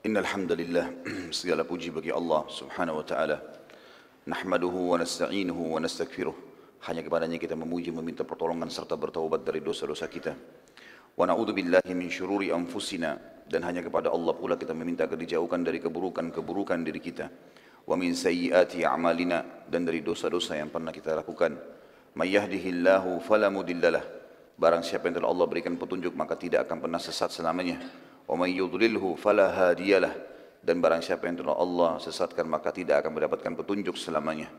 Innal hamdalillah, segala puji bagi Allah Subhanahu wa taala. Nahmaduhu wa nasta'inuhu wa nastaghfiruh. Hanya kepadanya kita memuji, meminta pertolongan serta bertaubat dari dosa-dosa kita. Wa na'udzu billahi min syururi anfusina, dan hanya kepada Allah pula kita meminta agar dijauhkan dari keburukan-keburukan diri kita. Wa min sayyiati a'malina, dan dari dosa-dosa yang pernah kita lakukan. May yahdihillahu fala mudhillalah. Barang siapa yang telah Allah berikan petunjuk maka tidak akan pernah sesat selamanya. Wa may yudlilhu fala hadiyalah, dan barang siapa yang telah Allah sesatkan maka tidak akan mendapatkan petunjuk selamanya.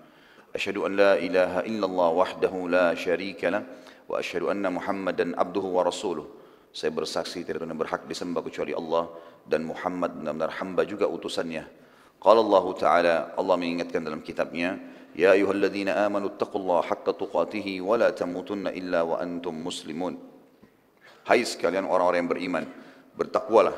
Asyhadu an la ilaha illallah wahdahu la syarika lah, wa asyhadu anna Muhammadan abduhu wa rasuluh. Saya bersaksi tidak ada yang berhak disembah kecuali Allah, dan Muhammad benar-benar hamba juga utusannya. Qala Allah Ta'ala, Allah mengingatkan dalam kitabnya, ya ayyuhalladzina amanu taqullaha haqqa tuqatih wa la tamutunna illa wa antum muslimun. Hai sekalian orang-orang yang beriman, bertakwalah,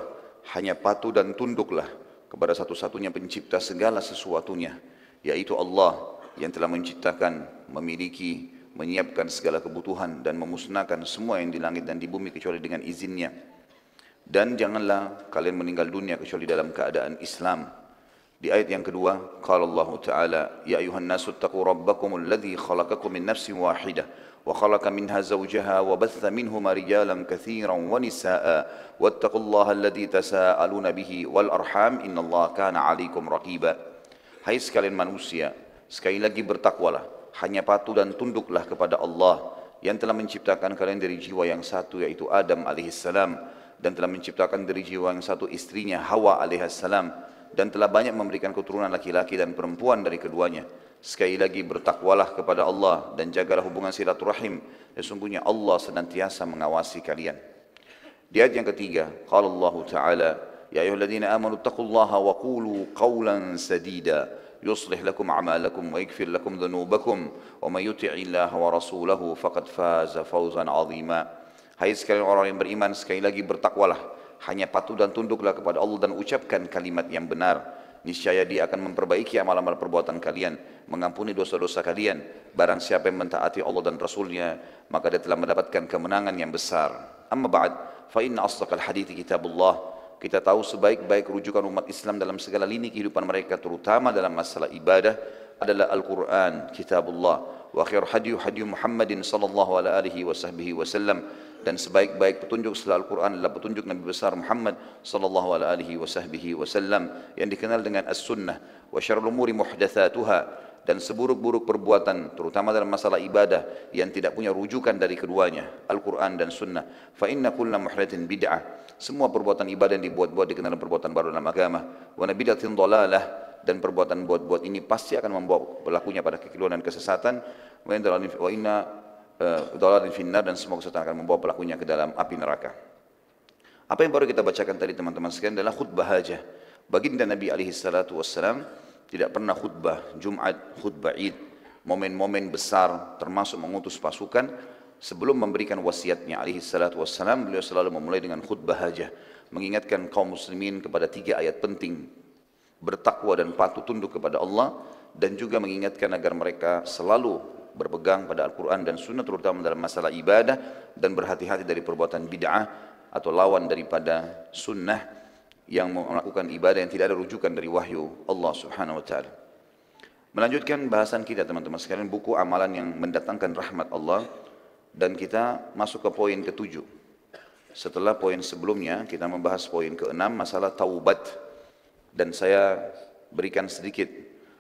hanya patuh dan tunduklah kepada satu-satunya pencipta segala sesuatunya, yaitu Allah yang telah menciptakan, memiliki, menyiapkan segala kebutuhan dan memusnahkan semua yang di langit dan di bumi kecuali dengan izinnya. Dan janganlah kalian meninggal dunia kecuali dalam keadaan Islam. Di ayat yang kedua, qala Allah Ta'ala, ya ayuhan nasu taqu rabbakumul ladzi khalaqakum min nafsin wahidah wa khalaqa minha zawjaha wa batha minhuma rijalan katsiran wa nisaa wattaqullaha alladzi tasaaluna bihi wal arham innallaha kana 'alaikum raqiba. Hai sekalian manusia, sekali lagi bertakwalah, hanya patuh dan tunduklah kepada Allah yang telah menciptakan kalian dari jiwa yang satu yaitu Adam alaihissalam, dan telah menciptakan dari jiwa yang satu istrinya Hawa alaihissalam, dan telah banyak memberikan keturunan laki-laki dan perempuan dari keduanya. Sekali lagi bertakwalah kepada Allah dan jagalah hubungan silaturahim. Sesungguhnya Allah senantiasa mengawasi kalian. Di ayat yang ketiga, qala Allah Ta'ala, ya ayyuhalladzina amanu taqullaha wa qulu qawlan sadida yuslih lakum a'malakum wa yaghfir lakum dhunubakum wa may yuti'illaha wa rasulahu faqad faza fawzan 'azima. Hai sekalian orang yang beriman, sekali lagi bertakwalah, hanya patuh dan tunduklah kepada Allah dan ucapkan kalimat yang benar. Niscaya Dia akan memperbaiki amal-amal perbuatan kalian, mengampuni dosa-dosa kalian. Barang siapa yang mentaati Allah dan Rasulnya, maka dia telah mendapatkan kemenangan yang besar. Amma ba'd, fa inna asdaqal hadithi kitabullah. Kita tahu sebaik-baik rujukan umat Islam dalam segala lini kehidupan mereka, terutama dalam masalah ibadah, adalah Al-Quran, kitabullah. Wa khair hadyu Muhammadin sallallahu alaihi wasallam, dan sebaik-baik petunjuk setelah Al-Quran adalah petunjuk Nabi besar Muhammad sallallahu alaihi wasallam yang dikenal dengan as-sunnah. Wa syarrul umuri muhdatsatuha, dan seburuk-buruk perbuatan terutama dalam masalah ibadah yang tidak punya rujukan dari keduanya, Al-Quran dan sunnah. Fa inna kulla muhdatsin bid'ah, semua perbuatan ibadah yang dibuat-buat dikenal perbuatan baru dalam agama. Wa nabidatin dhalalah, dan perbuatan buat-buat ini pasti akan membawa pelakunya pada kekeliruan dan kesesatan. Wa inna dhalalin finnar, dan semua kesesatan akan membawa pelakunya ke dalam api neraka. Apa yang baru kita bacakan tadi teman-teman sekalian adalah khutbah hajah. Baginda Nabi alaihi salatu wassalam tidak pernah khutbah Jumat, khutbah Id, momen-momen besar termasuk mengutus pasukan. Sebelum memberikan wasiatnya alaihi salatu wassalam, beliau selalu memulai dengan khutbah hajah, mengingatkan kaum muslimin kepada 3 ayat penting: bertakwa dan patuh tunduk kepada Allah, dan juga mengingatkan agar mereka selalu berpegang pada Al-Quran dan Sunnah terutama dalam masalah ibadah, dan berhati-hati dari perbuatan bid'ah atau lawan daripada sunnah yang melakukan ibadah yang tidak ada rujukan dari wahyu Allah Subhanahu wa Ta'ala. Melanjutkan bahasan kita teman-teman sekalian, buku amalan yang mendatangkan rahmat Allah, dan kita masuk ke poin ke-7. Setelah poin sebelumnya kita membahas poin ke-6 masalah taubat, dan saya berikan sedikit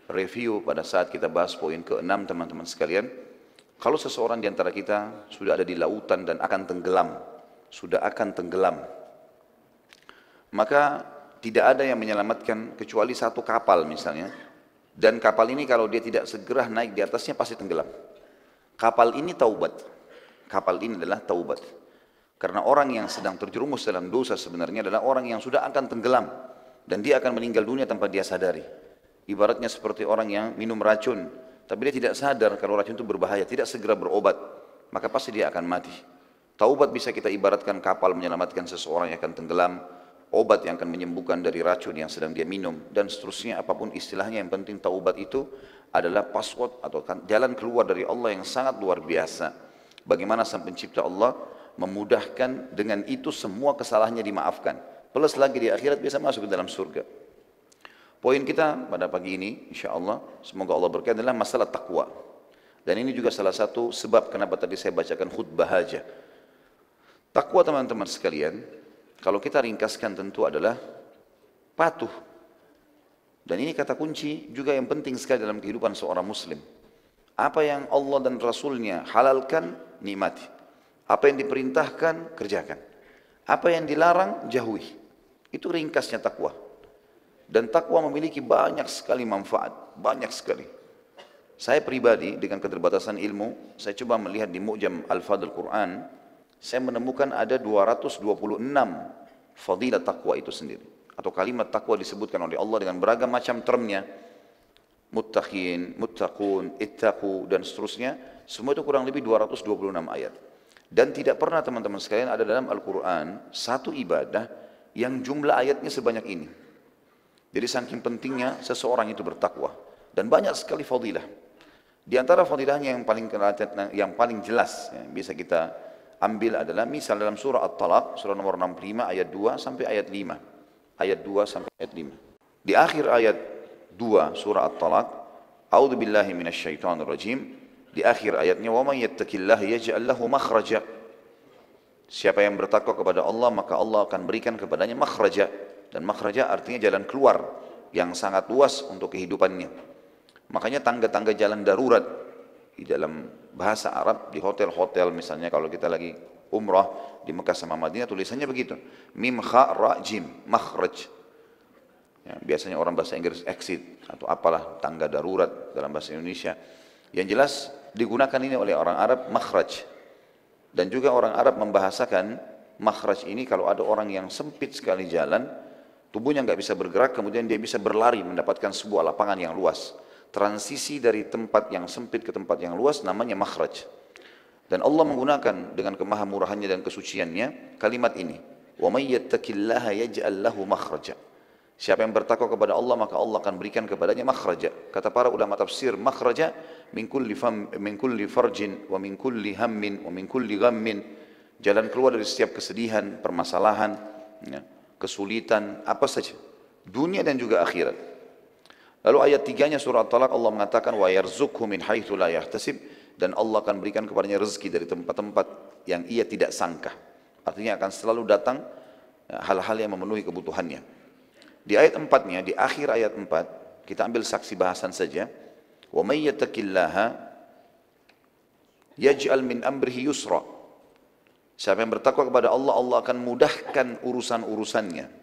review pada saat kita bahas poin ke-6 teman-teman sekalian. Kalau seseorang di antara kita sudah ada di lautan dan akan tenggelam, maka tidak ada yang menyelamatkan kecuali satu kapal misalnya, dan kapal ini kalau dia tidak segera naik di atasnya pasti tenggelam. Kapal ini adalah taubat, karena orang yang sedang terjerumus dalam dosa sebenarnya adalah orang yang sudah akan tenggelam, dan dia akan meninggal dunia tanpa dia sadari. Ibaratnya seperti orang yang minum racun, tapi dia tidak sadar kalau racun itu berbahaya, tidak segera berobat, maka pasti dia akan mati. Taubat bisa kita ibaratkan kapal menyelamatkan seseorang yang akan tenggelam, obat yang akan menyembuhkan dari racun yang sedang dia minum, dan seterusnya apapun istilahnya. Yang penting taubat itu adalah password atau jalan keluar dari Allah yang sangat luar biasa. Bagaimana sang pencipta Allah memudahkan dengan itu semua kesalahannya dimaafkan. plus lagi di akhirat bisa masuk ke dalam surga. Poin kita pada pagi ini, insya Allah, semoga Allah berkati adalah masalah takwa. Dan ini juga salah satu sebab kenapa tadi saya bacakan khutbah aja. Takwa teman-teman sekalian, kalau kita ringkaskan tentu adalah patuh. Dan ini kata kunci juga yang penting sekali dalam kehidupan seorang muslim. Apa yang Allah dan Rasulnya halalkan, nikmati. Apa yang diperintahkan, kerjakan. Apa yang dilarang, jauhi. Itu ringkasnya takwa. Dan takwa memiliki banyak sekali manfaat, banyak sekali. Saya pribadi dengan keterbatasan ilmu, saya coba melihat di Mu'jam Al-Fadl Quran, saya menemukan ada 226 fadilah takwa itu sendiri. Atau kalimat takwa disebutkan oleh Allah dengan beragam macam termnya. Muttaqin, muttaqun, ittaqu, dan seterusnya. Semua itu kurang lebih 226 ayat. Dan tidak pernah teman-teman sekalian ada dalam Al-Quran satu ibadah yang jumlah ayatnya sebanyak ini. Jadi saking pentingnya seseorang itu bertakwa. Dan banyak sekali fadilah. Di antara fadilahnya yang paling jelas yang bisa kita ambil adalah misal dalam surah At-Talaq, surah nomor 65 ayat 2 sampai ayat 5. Ayat 2 sampai ayat 5. Di akhir ayat 2 surah At-Talaq, A'udzu billahi minasyaitonir rajim. Di akhir ayatnya, "Wa may yattaqillaha yaj'al lahu makhraja." Siapa yang bertakwa kepada Allah, maka Allah akan berikan kepadanya makhraja. Dan makhraja artinya jalan keluar yang sangat luas untuk kehidupannya. Makanya tangga-tangga jalan darurat di dalam bahasa Arab, di hotel-hotel misalnya kalau kita lagi umrah di Mekah sama Madinah, tulisannya begitu. Mim kha ra jim, makhraj. Ya, biasanya orang bahasa Inggris exit atau apalah tangga darurat dalam bahasa Indonesia. Yang jelas digunakan ini oleh orang Arab makhraj. Dan juga orang Arab membahasakan makhraj ini kalau ada orang yang sempit sekali jalan, tubuhnya nggak bisa bergerak, kemudian dia bisa berlari mendapatkan sebuah lapangan yang luas. Transisi dari tempat yang sempit ke tempat yang luas namanya makhraj. Dan Allah menggunakan dengan kemahamurahannya dan kesuciannya kalimat ini. Wa may yattaqillaha yaj'al lahu makhraja. Siapa yang bertakwa kepada Allah maka Allah akan berikan kepadanya makhraja. Kata para ulama tafsir, makhraja min kulli farjin wa min kulli hammin wa min kulli ghammin. Jalan keluar dari setiap kesedihan, permasalahan, ya, kesulitan, apa saja. Dunia dan juga akhirat. Lalu ayat 3-nya surah At-Talaq Allah mengatakan wa yarzuqhu min haitsu la yahtasib, dan Allah akan berikan kepadanya rezeki dari tempat-tempat yang ia tidak sangka. Artinya akan selalu datang hal-hal yang memenuhi kebutuhannya. Di ayat 4-nya, di akhir ayat 4, kita ambil saksi bahasan saja. Wa may yattaqillaha yaj'al min amrihi yusra. Siapa yang bertakwa kepada Allah, Allah akan mudahkan urusan-urusannya.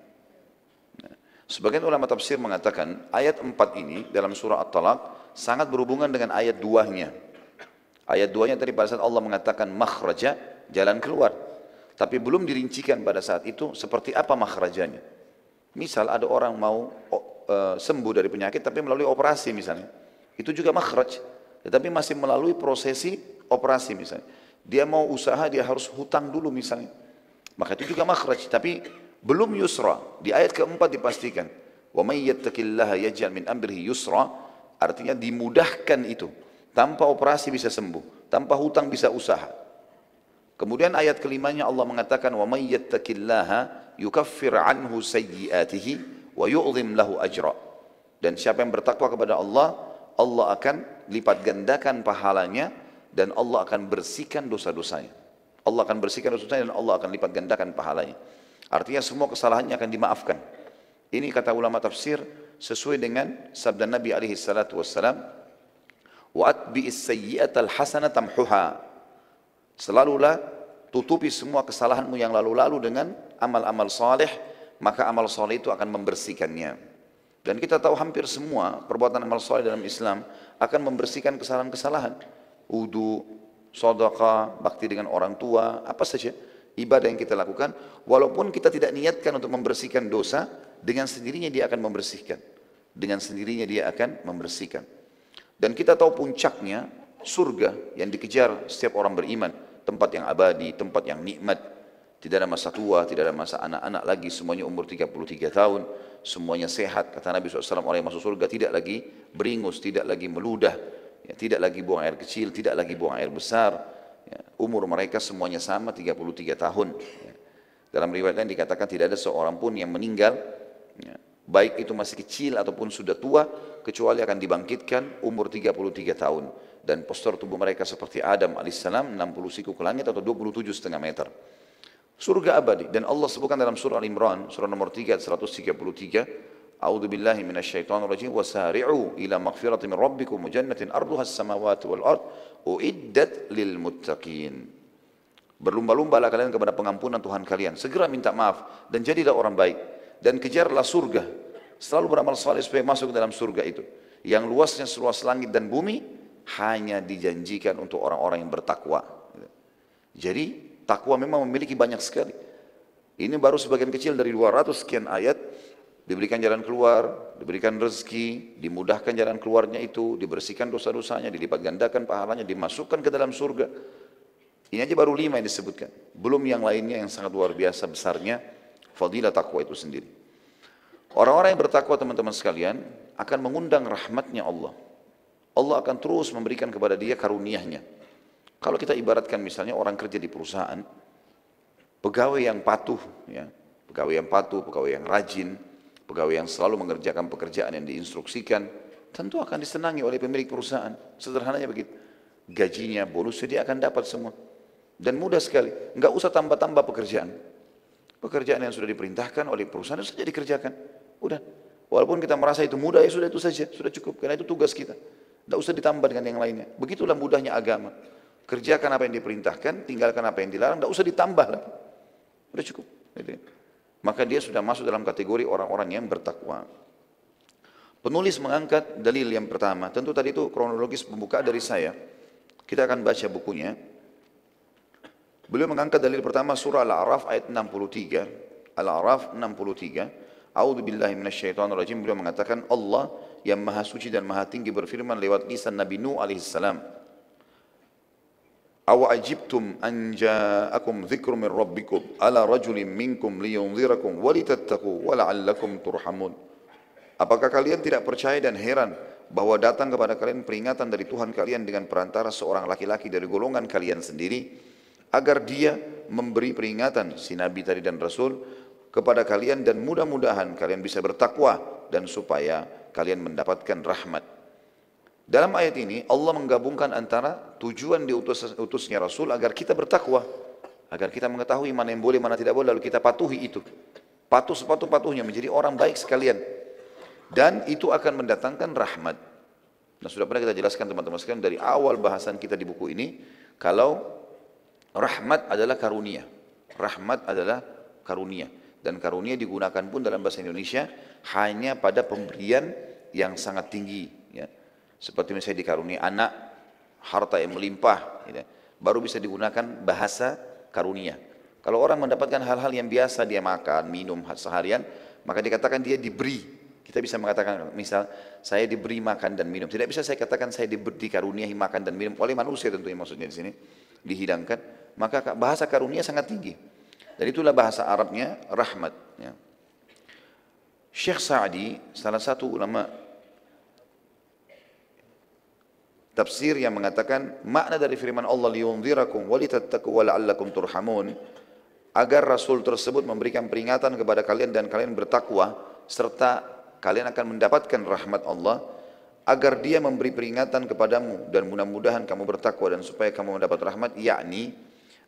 Sebagian ulama tafsir mengatakan ayat 4 ini dalam surah At-Talaq sangat berhubungan dengan ayat 2-nya. Ayat 2-nya tadi pada saat Allah mengatakan makhraja, jalan keluar. Tapi belum dirincikan pada saat itu seperti apa makhrajanya. Misal ada orang mau sembuh dari penyakit tapi melalui operasi misalnya. Itu juga makhraj. Tetapi masih melalui prosesi operasi misalnya. Dia mau usaha, dia harus hutang dulu misalnya. Maka itu juga makhraj. Tapi belum yusra. Di ayat keempat dipastikan. Wa may yattaqillaha yaj'al min amrihi yusra. Artinya dimudahkan itu. Tanpa operasi bisa sembuh. Tanpa hutang bisa usaha. Kemudian ayat kelimanya Allah mengatakan wa may yattaqillaha yukaffir anhu sayyiatihi wa yu'zim lahu ajra. Dan siapa yang bertakwa kepada Allah, Allah akan lipat gandakan pahalanya dan Allah akan bersihkan dosa-dosanya. Allah akan bersihkan dosa-dosanya dan Allah akan lipat gandakan pahalanya. Artinya semua kesalahannya akan dimaafkan. Ini kata ulama tafsir sesuai dengan sabda Nabi alaihi salatu wassalam, wa atbi'is sayyi'atal hasanah tamhuha. Selalulah tutupi semua kesalahanmu yang lalu-lalu dengan amal-amal saleh, maka amal saleh itu akan membersihkannya. Dan kita tahu hampir semua perbuatan amal saleh dalam Islam akan membersihkan kesalahan-kesalahan. Wudu, sedekah, bakti dengan orang tua, apa saja ibadah yang kita lakukan, walaupun kita tidak niatkan untuk membersihkan dosa, dengan sendirinya dia akan membersihkan. Dengan sendirinya dia akan membersihkan. Dan kita tahu puncaknya surga yang dikejar setiap orang beriman. Tempat yang abadi, tempat yang nikmat. Tidak ada masa tua, tidak ada masa anak-anak lagi, semuanya umur 33 tahun, semuanya sehat. Kata Nabi SAW, orang yang masuk surga tidak lagi beringus, tidak lagi meludah, ya, tidak lagi buang air kecil, tidak lagi buang air besar. Ya, umur mereka semuanya sama, 33 tahun. Ya. Dalam riwayat lain dikatakan tidak ada seorang pun yang meninggal, ya, baik itu masih kecil ataupun sudah tua, kecuali akan dibangkitkan umur 33 tahun. Dan postur tubuh mereka seperti Adam alaihissalam, 60 siku ke langit atau 27,5 meter. Surga abadi. Dan Allah sebutkan dalam surah Al-Imran, surah nomor 3, 133, A'udzu billahi minasyaitonir rajim, wasari'u ila maghfiratin min rabbikum wa jannatin arduha as-samawati wal ard uiddat lil muttaqin. Berlumba-lumbalah kalian kepada pengampunan Tuhan kalian. Segera minta maaf dan jadilah orang baik. Dan kejarlah surga. Selalu beramal saleh supaya masuk ke dalam surga itu. Yang luasnya seluas langit dan bumi hanya dijanjikan untuk orang-orang yang bertakwa. Jadi takwa memang memiliki banyak sekali. Ini baru sebagian kecil dari 200 sekian ayat. Diberikan jalan keluar, diberikan rezeki, dimudahkan jalan keluarnya itu, dibersihkan dosa-dosanya, dilipat gandakan pahalanya, dimasukkan ke dalam surga. Ini aja baru 5 yang disebutkan. Belum yang lainnya yang sangat luar biasa besarnya fadilah takwa itu sendiri. Orang-orang yang bertakwa teman-teman sekalian akan mengundang rahmatnya Allah. Allah akan terus memberikan kepada dia karunia-Nya. Kalau kita ibaratkan misalnya orang kerja di perusahaan, pegawai yang patuh, ya, pegawai yang patuh, pegawai yang rajin, pegawai yang selalu mengerjakan pekerjaan yang diinstruksikan, tentu akan disenangi oleh pemilik perusahaan. Sederhananya begitu. Gajinya, bonusnya dia akan dapat semua. Dan mudah sekali, nggak usah tambah-tambah pekerjaan. Pekerjaan yang sudah diperintahkan oleh perusahaan itu saja dikerjakan. Udah. Walaupun kita merasa itu mudah, ya sudah itu saja, sudah cukup. Karena itu tugas kita. Nggak usah ditambah dengan yang lainnya. Begitulah mudahnya agama. Kerjakan apa yang diperintahkan, tinggalkan apa yang dilarang, nggak usah ditambah lagi. Udah cukup. Maka dia sudah masuk dalam kategori orang-orang yang bertakwa. Penulis mengangkat dalil yang pertama. Tentu tadi itu kronologis pembukaan dari saya. Kita akan baca bukunya. Beliau mengangkat dalil pertama surah Al-A'raf ayat 63. Al-A'raf 63. A'udzu billahi minasyaitonir rajim. Beliau mengatakan Allah yang maha suci dan maha tinggi berfirman lewat lisan Nabi Nuh alaihissalam. Aw ajibtum an ja'akum dzikrun min rabbikum ala rajulin minkum liyunzirakum wa litattaqu wa la'allakum turhamun. Apakah kalian tidak percaya dan heran bahwa datang kepada kalian peringatan dari Tuhan kalian dengan perantara seorang laki-laki dari golongan kalian sendiri, agar dia memberi peringatan si Nabi tadi dan Rasul kepada kalian dan mudah-mudahan kalian bisa bertakwa dan supaya kalian mendapatkan rahmat. Dalam ayat ini Allah menggabungkan antara tujuan diutusnya Rasul agar kita bertakwa, agar kita mengetahui mana yang boleh, mana tidak boleh, lalu kita patuhi itu. Patuh sepatuh-patuhnya menjadi orang baik sekalian. Dan itu akan mendatangkan rahmat. Nah, sudah pernah kita jelaskan teman-teman sekalian dari awal bahasan kita di buku ini, kalau rahmat adalah karunia. Rahmat adalah karunia. Dan karunia digunakan pun dalam bahasa Indonesia hanya pada pemberian yang sangat tinggi. Ya. Seperti misalnya dikaruniai anak, harta yang melimpah. Ya. Baru bisa digunakan bahasa karunia. Kalau orang mendapatkan hal-hal yang biasa, dia makan, minum seharian, maka dikatakan dia diberi. Kita bisa mengatakan, misal, saya diberi makan dan minum. Tidak bisa saya katakan saya dikaruniai makan dan minum oleh manusia tentunya maksudnya di sini. Dihidangkan. Maka bahasa karunia sangat tinggi. Dan itulah bahasa Arabnya rahmat. Ya. Syekh Sa'di, salah satu ulama tafsir yang mengatakan, makna dari firman Allah, liyunzirakum walitattaqu wa la'allakum turhamun, agar Rasul tersebut memberikan peringatan kepada kalian dan kalian bertakwa, serta kalian akan mendapatkan rahmat Allah, agar dia memberi peringatan kepadamu dan mudah-mudahan kamu bertakwa dan supaya kamu mendapat rahmat, yakni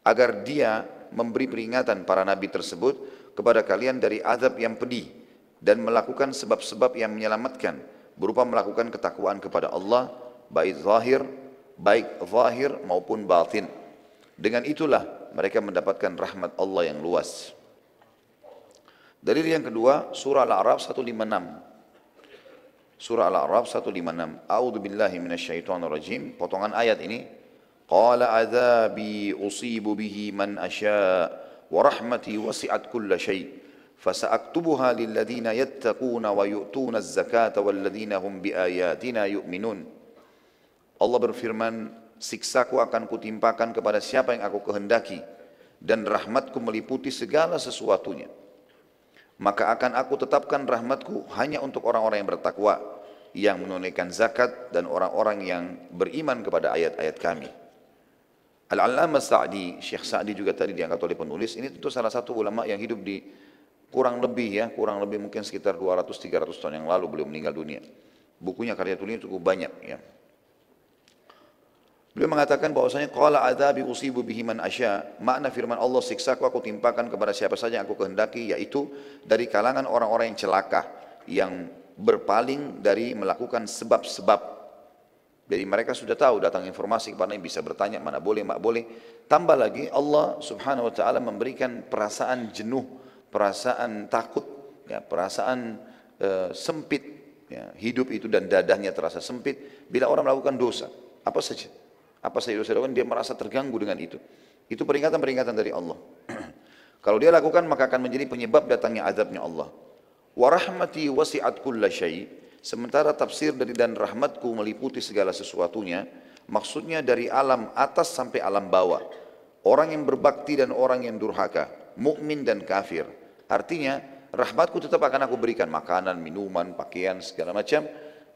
agar dia memberi peringatan para nabi tersebut kepada kalian dari azab yang pedih dan melakukan sebab-sebab yang menyelamatkan berupa melakukan ketakwaan kepada Allah baik zahir maupun batin. Dengan itulah mereka mendapatkan rahmat Allah yang luas. Dalil yang kedua, surah Al-A'raf 156. Surah Al-A'raf 156. A'udzu billahi minasyaitonir rajim. Potongan ayat ini, qala adzabi usibu bihi man asya wa rahmati wasi'at kulla syai' fasa'aktubuha lil ladzina yattaquna wa yu'tuna az-zakata wal ladzina hum biayatina yu'minun. Allah berfirman, siksaku akan kutimpakan kepada siapa yang aku kehendaki dan rahmatku meliputi segala sesuatunya. Maka akan aku tetapkan rahmatku hanya untuk orang-orang yang bertakwa, yang menunaikan zakat dan orang-orang yang beriman kepada ayat-ayat kami. Al-Allamah Sa'di, Syekh Sa'di juga tadi diangkat oleh penulis, ini tentu salah satu ulama yang hidup di kurang lebih mungkin sekitar 200-300 tahun yang lalu beliau meninggal dunia. Bukunya, karya tulisnya cukup banyak ya. Beliau mengatakan bahwasanya qala adzabi usibu bihi man asya, makna firman Allah, siksaku aku timpakan kepada siapa saja yang aku kehendaki, yaitu dari kalangan orang-orang yang celaka, yang berpaling dari melakukan sebab-sebab. Jadi mereka sudah tahu, datang informasi kepada yang bisa bertanya mana boleh, mak boleh. Tambah lagi Allah Subhanahu wa taala memberikan perasaan jenuh, perasaan takut, ya, perasaan sempit, ya, hidup itu dan dadahnya terasa sempit bila orang melakukan dosa. Apa saja dosa dilakukan, dia merasa terganggu dengan itu. Itu peringatan-peringatan dari Allah. Kalau dia lakukan maka akan menjadi penyebab datangnya azabnya Allah. Wa rahmati wasi'at kulla syai'. Sementara tafsir dari dan rahmatku meliputi segala sesuatunya, maksudnya dari alam atas sampai alam bawah. Orang yang berbakti dan orang yang durhaka, mukmin dan kafir. Artinya rahmatku tetap akan aku berikan makanan, minuman, pakaian, segala macam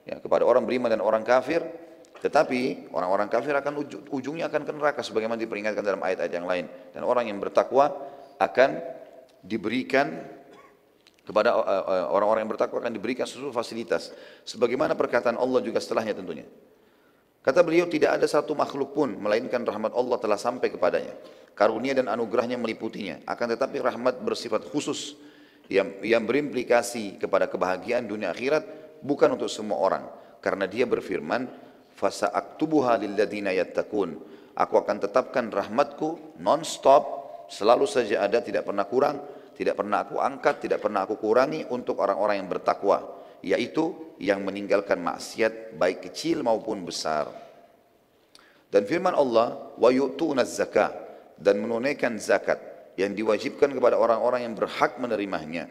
ya, kepada orang beriman dan orang kafir. Tetapi orang-orang kafir akan ujungnya akan ke neraka sebagaimana diperingatkan dalam ayat-ayat yang lain. Dan orang yang bertakwa akan diberikan kepada orang-orang yang bertakwa akan diberikan seluruh fasilitas. Sebagaimana perkataan Allah juga setelahnya tentunya. Kata beliau, tidak ada satu makhluk pun melainkan rahmat Allah telah sampai kepadanya. Karunia dan anugerahnya meliputinya. Akan tetapi rahmat bersifat khusus yang berimplikasi kepada kebahagiaan dunia akhirat bukan untuk semua orang. Karena dia berfirman, fasa'aktubuha lilladzina yattaqun. Aku akan tetapkan rahmatku non-stop, selalu saja ada, tidak pernah kurang. Tidak pernah aku angkat, tidak pernah aku kurangi untuk orang-orang yang bertakwa, yaitu yang meninggalkan maksiat baik kecil maupun besar. Dan firman Allah, wa yu'tunaz zakah, dan menunaikan zakat yang diwajibkan kepada orang-orang yang berhak menerimanya.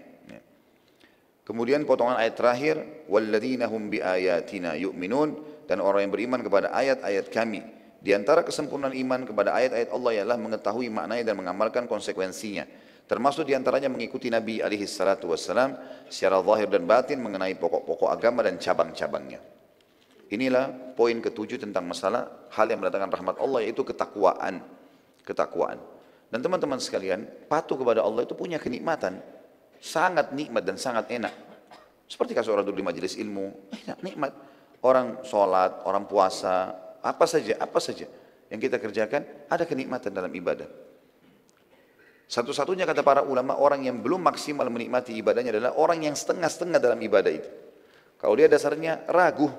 Kemudian potongan ayat terakhir, walladzina hum biayatina yu'minun, dan orang yang beriman kepada ayat-ayat kami. Di antara kesempurnaan iman kepada ayat-ayat Allah ialah mengetahui maknanya dan mengamalkan konsekuensinya. Termasuk diantaranya mengikuti Nabi SAW secara zahir dan batin mengenai pokok-pokok agama dan cabang-cabangnya. Inilah poin ketujuh tentang masalah hal yang mendatangkan rahmat Allah, yaitu ketakwaan. Dan teman-teman sekalian, patuh kepada Allah itu punya kenikmatan. Sangat nikmat dan sangat enak. Seperti kasus orang duduk di majelis ilmu, enak, nikmat. Orang sholat, orang puasa, apa saja yang kita kerjakan, ada kenikmatan dalam ibadah. Satu-satunya kata para ulama, orang yang belum maksimal menikmati ibadahnya adalah orang yang setengah-setengah dalam ibadah itu. Kalau dia dasarnya ragu,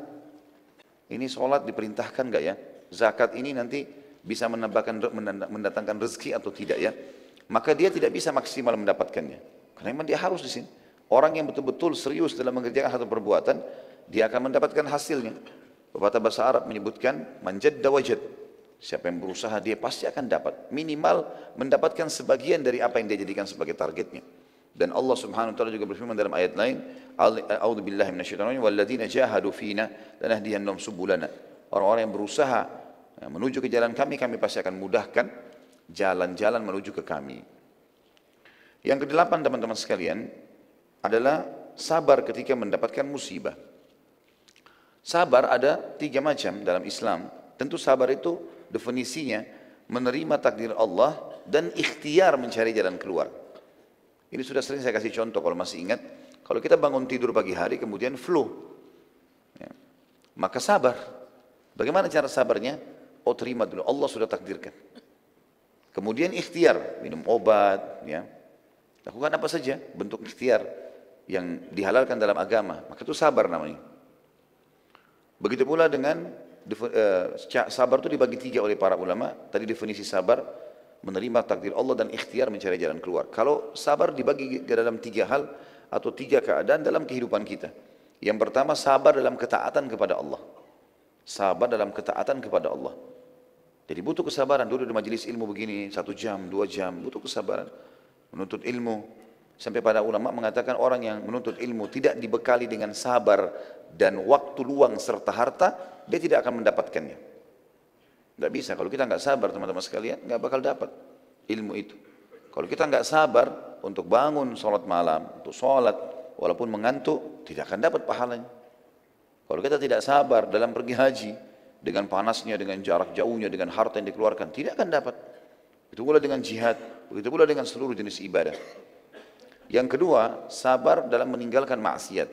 ini sholat diperintahkan enggak ya? Zakat ini nanti bisa mendatangkan rezeki atau tidak ya? Maka dia tidak bisa maksimal mendapatkannya. Karena memang dia harus di sini. Orang yang betul-betul serius dalam mengerjakan satu perbuatan, dia akan mendapatkan hasilnya. Pepatah bahasa Arab menyebutkan, manjadda wajad. Siapa yang berusaha dia pasti akan dapat, minimal mendapatkan sebagian dari apa yang dia jadikan sebagai targetnya. Dan Allah Subhanahu wa taala juga berfirman dalam ayat lain, a'udzubillahi minasyaitonir rajim, walladzina jahadu fina lanahdiyannahum subulana. Orang-orang yang berusaha menuju ke jalan kami pasti akan mudahkan jalan-jalan menuju ke kami. Yang kedelapan teman-teman sekalian adalah sabar ketika mendapatkan musibah. Sabar ada 3 macam dalam Islam. Tentu sabar itu definisinya menerima takdir Allah dan ikhtiar mencari jalan keluar. Ini sudah sering saya kasih contoh kalau masih ingat. Kalau kita bangun tidur pagi hari kemudian flu, ya, maka sabar. Bagaimana cara sabarnya? Oh, terima dulu, Allah sudah takdirkan. Kemudian ikhtiar, minum obat, ya, lakukan apa saja bentuk ikhtiar yang dihalalkan dalam agama, maka itu sabar namanya. Begitu pula dengan sabar itu dibagi 3 oleh para ulama. Tadi definisi sabar, menerima takdir Allah dan ikhtiar mencari jalan keluar. Kalau sabar dibagi ke dalam 3 hal atau 3 keadaan dalam kehidupan kita. Yang pertama, sabar dalam ketaatan kepada Allah. Sabar dalam ketaatan kepada Allah. Jadi butuh kesabaran. Duduk di majelis ilmu begini 1 jam, 2 jam, butuh kesabaran. Menuntut ilmu. Sampai pada ulama mengatakan orang yang menuntut ilmu tidak dibekali dengan sabar dan waktu luang serta harta, dia tidak akan mendapatkannya. Tidak bisa. Kalau kita nggak sabar teman-teman sekalian, nggak bakal dapat ilmu itu. Kalau kita nggak sabar untuk bangun sholat malam, untuk sholat, walaupun mengantuk, tidak akan dapat pahalanya. Kalau kita tidak sabar dalam pergi haji, dengan panasnya, dengan jarak jauhnya, dengan harta yang dikeluarkan, tidak akan dapat. Itu pula dengan jihad, begitu pula dengan seluruh jenis ibadah. Yang kedua, sabar dalam meninggalkan maksiat.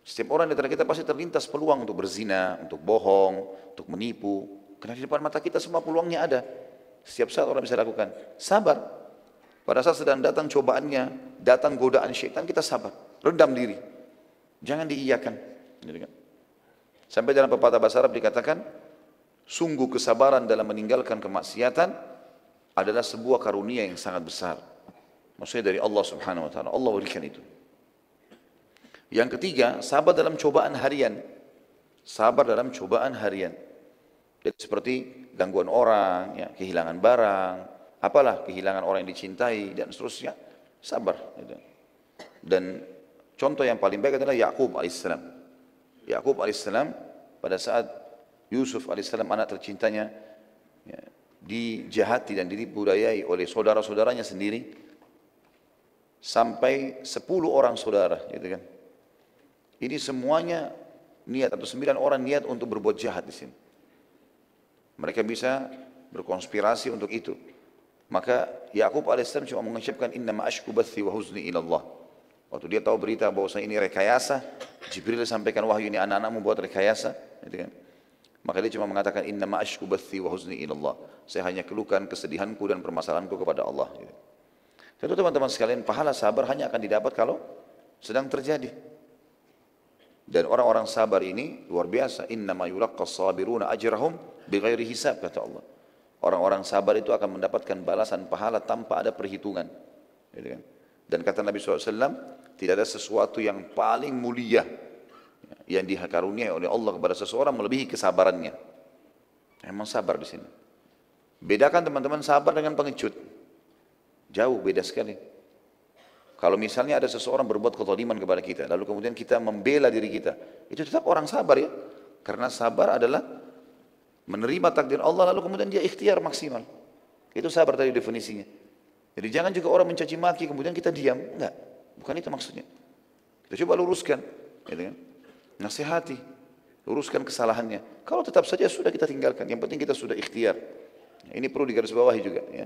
Setiap orang di antara kita pasti terlintas peluang untuk berzina, untuk bohong, untuk menipu. Karena di depan mata kita semua peluangnya ada. Setiap saat orang bisa lakukan. Sabar. Pada saat sedang datang cobaannya, datang godaan syaitan, kita sabar. Redam diri. Jangan diiyakan. Sampai dalam pepatah bahasa Arab dikatakan, sungguh kesabaran dalam meninggalkan kemaksiatan adalah sebuah karunia yang sangat besar. Maksudnya dari Allah subhanahu wa ta'ala. Allah berikan itu. Yang ketiga, sabar dalam cobaan harian. Sabar dalam cobaan harian. Jadi seperti gangguan orang, ya, kehilangan barang, apalah kehilangan orang yang dicintai, dan seterusnya. Sabar. Gitu. Dan contoh yang paling baik adalah Yakub alaihissalam. Yakub alaihissalam pada saat Yusuf alaihissalam anak tercintanya, ya, dijahati dan dibudayai oleh saudara-saudaranya sendiri, sampai 10 orang saudara, gitu kan. Ini semuanya niat, atau 9 orang niat untuk berbuat jahat di sini. Mereka bisa berkonspirasi untuk itu. Maka Yakub alaihissalam cuma mengucapkan innama ashku bathi wa huzni ila Allah. Waktu dia tahu berita bahwa ini rekayasa, Jibril sampaikan wahyu ini anak-anakmu buat rekayasa, gitu kan. Maka dia cuma mengatakan innama ashku bathi wa huzni ila Allah. Saya hanya keluhkan kesedihanku dan permasalahanku kepada Allah, gitu. Tentu teman-teman sekalian, pahala sabar hanya akan didapat kalau sedang terjadi. Dan orang-orang sabar ini luar biasa. Innama yulaqqas sabiruna ajrahum bighairi hisab, kata Allah. Orang-orang sabar itu akan mendapatkan balasan pahala tanpa ada perhitungan. Dan kata Nabi SAW, tidak ada sesuatu yang paling mulia yang dikaruniai oleh Allah kepada seseorang melebihi kesabarannya. Memang sabar di sini. Bedakan teman-teman sabar dengan pengecut. Jauh beda sekali. Kalau misalnya ada seseorang berbuat kezaliman kepada kita, lalu kemudian kita membela diri kita, itu tetap orang sabar, ya. Karena sabar adalah menerima takdir Allah, lalu kemudian dia ikhtiar maksimal. Itu sabar tadi definisinya. Jadi jangan juga orang mencaci maki, kemudian kita diam. Enggak, bukan itu maksudnya. Kita coba luruskan, gitu kan? Nasihati, luruskan kesalahannya. Kalau tetap saja sudah kita tinggalkan, yang penting kita sudah ikhtiar. Ini perlu digarisbawahi juga, ya.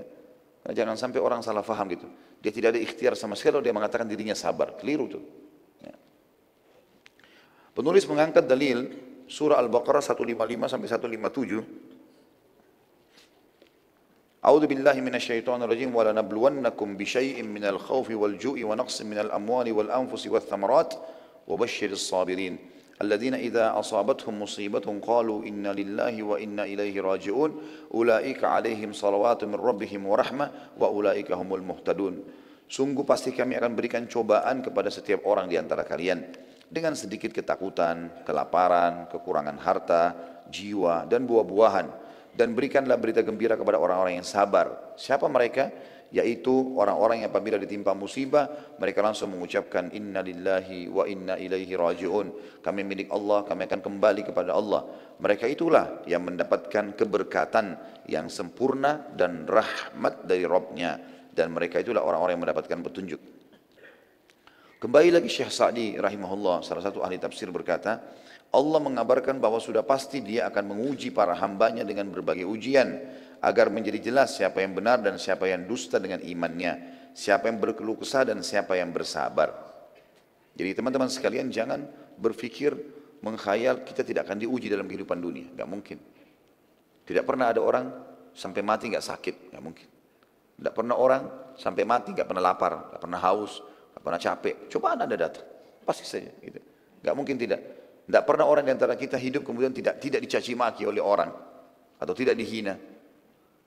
Jangan sampai orang salah faham gitu. Dia tidak ada ikhtiar sama sekali, dia mengatakan dirinya sabar. Keliru tuh. Ya. Penulis mengangkat dalil surah Al-Baqarah 155 sampai 157. A'udzu billahi minasyaitonir rajim wa lanabluwannakum bisyai'in minal khaufi wal ju'i wa naqsin minal amwali wal anfusi wath thamarat wa basyyiris sabirin. الذين إذا أصابتهم مصيبة قالوا إنا لله وإنا إليه راجعون أولئك عليهم صلوات من ربهم ورحمة وأولئك هم المهتدون. Sungguh pasti kami akan berikan cobaan kepada setiap orang di antara kalian dengan sedikit ketakutan, kelaparan, kekurangan harta, jiwa dan buah-buahan, dan berikanlah berita gembira kepada orang-orang yang sabar. Siapa mereka? Yaitu orang-orang yang apabila ditimpa musibah mereka langsung mengucapkan inna lillahi wa inna ilaihi raji'un. Kami milik Allah, kami akan kembali kepada Allah. Mereka itulah yang mendapatkan keberkatan yang sempurna dan rahmat dari Rabbnya, dan mereka itulah orang-orang yang mendapatkan petunjuk. Kembali lagi Syekh Sa'di rahimahullah, salah satu ahli tafsir, berkata, Allah mengabarkan bahwa sudah pasti dia akan menguji para hambanya dengan berbagai ujian agar menjadi jelas siapa yang benar dan siapa yang dusta dengan imannya, siapa yang berkeluh kesah dan siapa yang bersabar. Jadi teman-teman sekalian, jangan berpikir mengkhayal kita tidak akan diuji dalam kehidupan dunia. Tidak mungkin. Tidak pernah ada orang sampai mati nggak sakit, nggak mungkin. Tidak pernah orang sampai mati nggak pernah lapar, nggak pernah haus, nggak pernah capek. Cobaan ada datang, pasti saja. Gitu. Nggak mungkin tidak. Tidak pernah orang di antara kita hidup kemudian tidak dicaci maki oleh orang atau tidak dihina.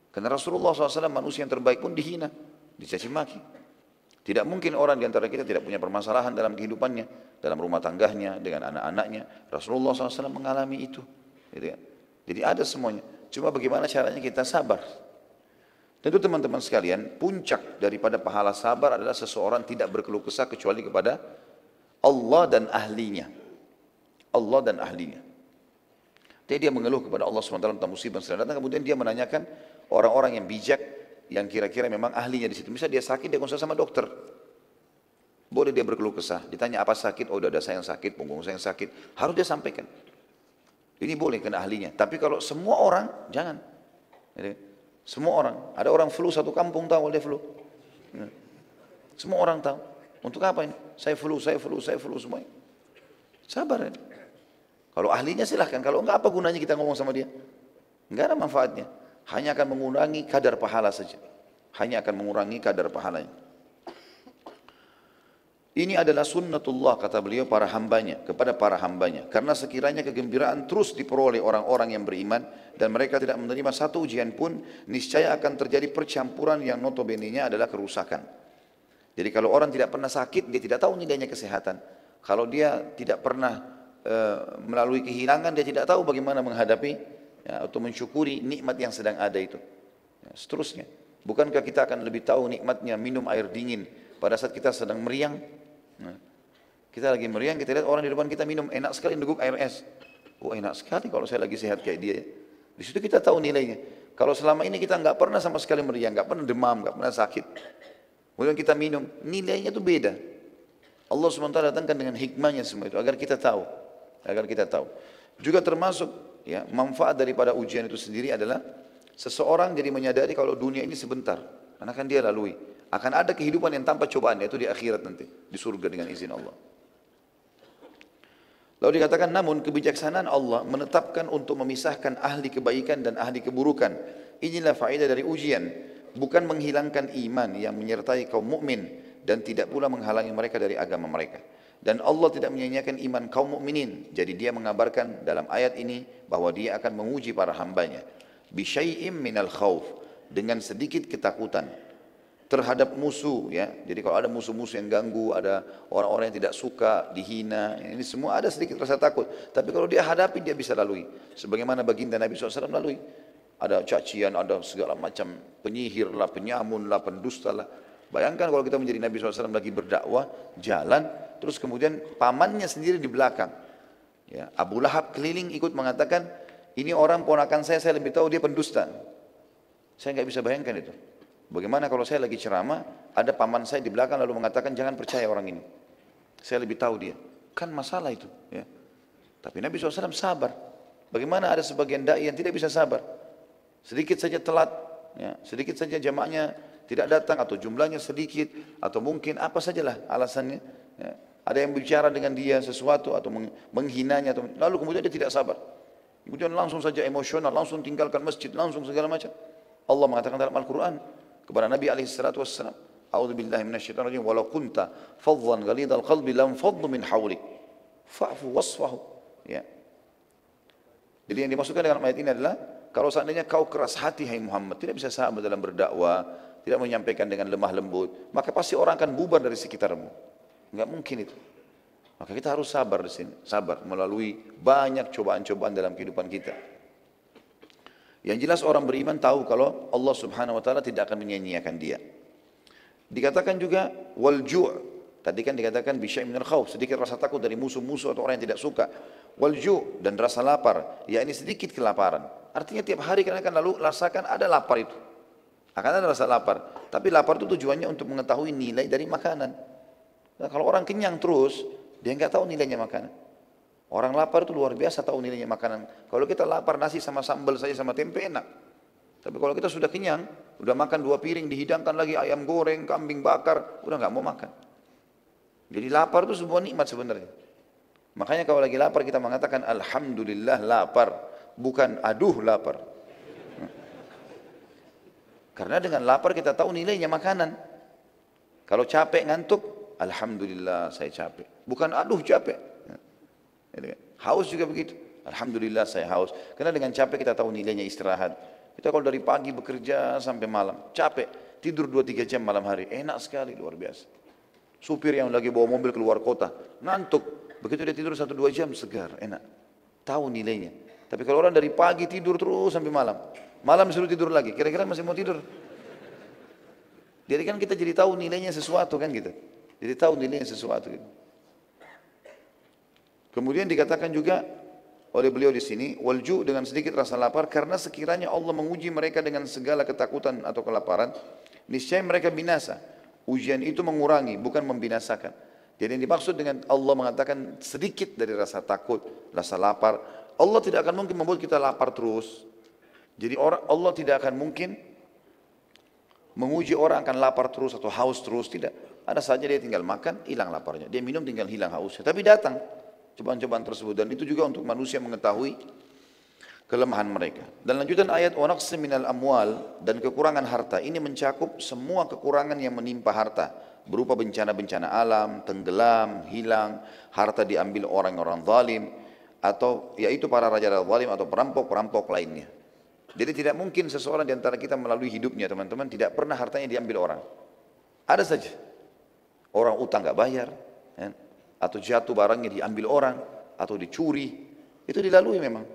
Karena Rasulullah SAW manusia yang terbaik pun dihina, dicaci maki. Tidak mungkin orang di antara kita tidak punya permasalahan dalam kehidupannya, dalam rumah tangganya, dengan anak-anaknya. Rasulullah SAW mengalami itu. Jadi ada semuanya. Cuma bagaimana caranya kita sabar. Tentu teman-teman sekalian, puncak daripada pahala sabar adalah seseorang tidak berkeluh kesah kecuali kepada Allah dan ahlinya. Allah dan ahlinya. Jadi dia mengeluh kepada Allah SWT tentang musibah yang sedang datang, kemudian dia menanyakan orang-orang yang bijak, yang kira-kira memang ahlinya di situ. Misalnya dia sakit, dia konsul sama dokter. Boleh dia berkeluh kesah. Ditanya apa sakit? Oh, dada saya yang sakit, punggung saya yang sakit. Harus dia sampaikan. Ini boleh kena ahlinya. Tapi kalau semua orang, jangan. Jadi, semua orang. Ada orang flu satu kampung tahu dia flu. Semua orang tahu. Untuk apa ini? Saya flu semuanya. Sabar ya. Kalau ahlinya silahkan. Kalau enggak, apa gunanya kita ngomong sama dia? Enggak ada manfaatnya. Hanya akan mengurangi kadar pahala saja. Hanya akan mengurangi kadar pahalanya. Ini adalah sunnatullah, kata beliau, para hambanya, kepada para hambanya. Karena sekiranya kegembiraan terus diperoleh orang-orang yang beriman dan mereka tidak menerima satu ujian pun, niscaya akan terjadi percampuran yang notabene-nya adalah kerusakan. Jadi kalau orang tidak pernah sakit, dia tidak tahu nilainya kesehatan. Kalau dia tidak pernah melalui kehilangan, dia tidak tahu bagaimana menghadapi atau mensyukuri nikmat yang sedang ada itu. Seterusnya. Bukankah kita akan lebih tahu nikmatnya minum air dingin pada saat kita sedang meriang? Kita lagi meriang, kita lihat orang di depan kita minum, enak sekali neguk air es. Oh enak sekali kalau saya lagi sehat kayak dia. Di situ kita tahu nilainya. Kalau selama ini kita nggak pernah sama sekali meriang, nggak pernah demam, nggak pernah sakit, kemudian kita minum, nilainya itu beda. Allah SWT datangkan dengan hikmahnya semua itu agar kita tahu, Juga termasuk ya manfaat daripada ujian itu sendiri adalah seseorang jadi menyadari kalau dunia ini sebentar, karena kan dia lalui. Akan ada kehidupan yang tanpa cobaan, yaitu di akhirat nanti, di surga dengan izin Allah. Lalu dikatakan, namun kebijaksanaan Allah menetapkan untuk memisahkan ahli kebaikan dan ahli keburukan. Inilah faedah dari ujian, bukan menghilangkan iman yang menyertai kaum mukmin dan tidak pula menghalangi mereka dari agama mereka. Dan Allah tidak menyia-nyiakan iman kaum mukminin. Jadi dia mengabarkan dalam ayat ini bahwa dia akan menguji para hambanya. Bisyai'im minal khawf, dengan sedikit ketakutan terhadap musuh ya. Jadi kalau ada musuh-musuh yang ganggu, ada orang-orang yang tidak suka, dihina, ini semua ada sedikit rasa takut. Tapi kalau dia hadapi, dia bisa lalui. Sebagaimana baginda Nabi SAW lalui. Ada cacian, ada segala macam penyihir lah, penyamun lah, pendusta lah. Bayangkan kalau kita menjadi Nabi SAW lagi berdakwah, jalan, terus kemudian pamannya sendiri di belakang. Ya, Abu Lahab keliling ikut mengatakan, ini orang ponakan saya lebih tahu dia pendusta. Saya nggak bisa bayangkan itu. Bagaimana kalau saya lagi ceramah, ada paman saya di belakang lalu mengatakan jangan percaya orang ini. Saya lebih tahu dia. Kan masalah itu. Ya. Tapi Nabi SAW sabar. Bagaimana ada sebagian da'i yang tidak bisa sabar. Sedikit saja telat, ya. Sedikit saja jamaahnya tidak datang atau jumlahnya sedikit. Atau mungkin apa sajalah alasannya. Ya. Ada yang bicara dengan dia sesuatu atau menghinanya. Lalu kemudian dia tidak sabar. Kemudian langsung saja emosional, langsung tinggalkan masjid, langsung segala macam. Allah mengatakan dalam Al-Quran kepada Nabi SAW, A'udzubillahi minasyaitonirrajim, walau kunta faddan ghalidhal qalbi lam faddu min hawlik fa'fu wasfahu. Ya. Jadi yang dimaksudkan dengan ayat ini adalah kalau seandainya kau keras hati hai Muhammad, tidak bisa sabar dalam berdakwah, tidak menyampaikan dengan lemah lembut, maka pasti orang akan bubar dari sekitarmu. Enggak mungkin itu. Maka kita harus sabar di sini, sabar melalui banyak cobaan-cobaan dalam kehidupan kita. Yang jelas orang beriman tahu kalau Allah Subhanahu wa taala tidak akan menyia-nyiakan dia. Dikatakan juga wal ju'. Tadi kan dikatakan bisyai' minal khauf, sedikit rasa takut dari musuh-musuh atau orang yang tidak suka. Wal ju' dan rasa lapar, yakni sedikit kelaparan. Artinya tiap hari kita akan lalu rasakan ada lapar itu. Akan ada rasa lapar. Tapi lapar itu tujuannya untuk mengetahui nilai dari makanan. Nah, kalau orang kenyang terus, dia enggak tahu nilainya makanan. Orang lapar itu luar biasa tahu nilainya makanan. Kalau kita lapar nasi sama sambal saja sama tempe enak. Tapi kalau kita sudah kenyang, udah makan 2 piring, dihidangkan lagi ayam goreng, kambing bakar, udah nggak mau makan. Jadi lapar itu sebuah nikmat sebenarnya. Makanya kalau lagi lapar kita mengatakan alhamdulillah lapar, bukan aduh lapar. Karena dengan lapar kita tahu nilainya makanan. Kalau capek ngantuk, alhamdulillah saya capek, bukan aduh capek. Haus juga begitu. Alhamdulillah saya haus. Karena dengan capek kita tahu nilainya istirahat. Kita kalau dari pagi bekerja sampai malam, capek, tidur 2-3 jam malam hari, enak sekali, luar biasa. Supir yang lagi bawa mobil keluar kota, ngantuk, begitu dia tidur 1-2 jam, segar, enak. Tahu nilainya. Tapi kalau orang dari pagi tidur terus sampai malam, malam disuruh tidur lagi, kira-kira masih mau tidur? Jadi kan kita jadi tahu nilainya sesuatu kan gitu. Jadi tahu nilainya sesuatu gitu. Kemudian dikatakan juga oleh beliau di sini, walju dengan sedikit rasa lapar karena sekiranya Allah menguji mereka dengan segala ketakutan atau kelaparan, niscaya mereka binasa. Ujian itu mengurangi, bukan membinasakan. Jadi yang dimaksud dengan Allah mengatakan sedikit dari rasa takut, rasa lapar, Allah tidak akan mungkin membuat kita lapar terus. Jadi Allah tidak akan mungkin menguji orang akan lapar terus atau haus terus, tidak. Ada saja dia tinggal makan, hilang laparnya. Dia minum, tinggal hilang hausnya. Tapi datang cobaan-cobaan tersebut. Dan itu juga untuk manusia mengetahui kelemahan mereka. Dan lanjutan ayat, وَنَقْسٍ مِنَ الْأَمْوَالِ, dan kekurangan harta. Ini mencakup semua kekurangan yang menimpa harta. Berupa bencana-bencana alam, tenggelam, hilang, harta diambil orang-orang zalim, atau yaitu para raja zalim atau perampok-perampok lainnya. Jadi tidak mungkin seseorang di antara kita melalui hidupnya, teman-teman, tidak pernah hartanya diambil orang. Ada saja. Orang utang nggak bayar, ya, atau jatuh barangnya diambil orang, atau dicuri. Itu dilalui memang.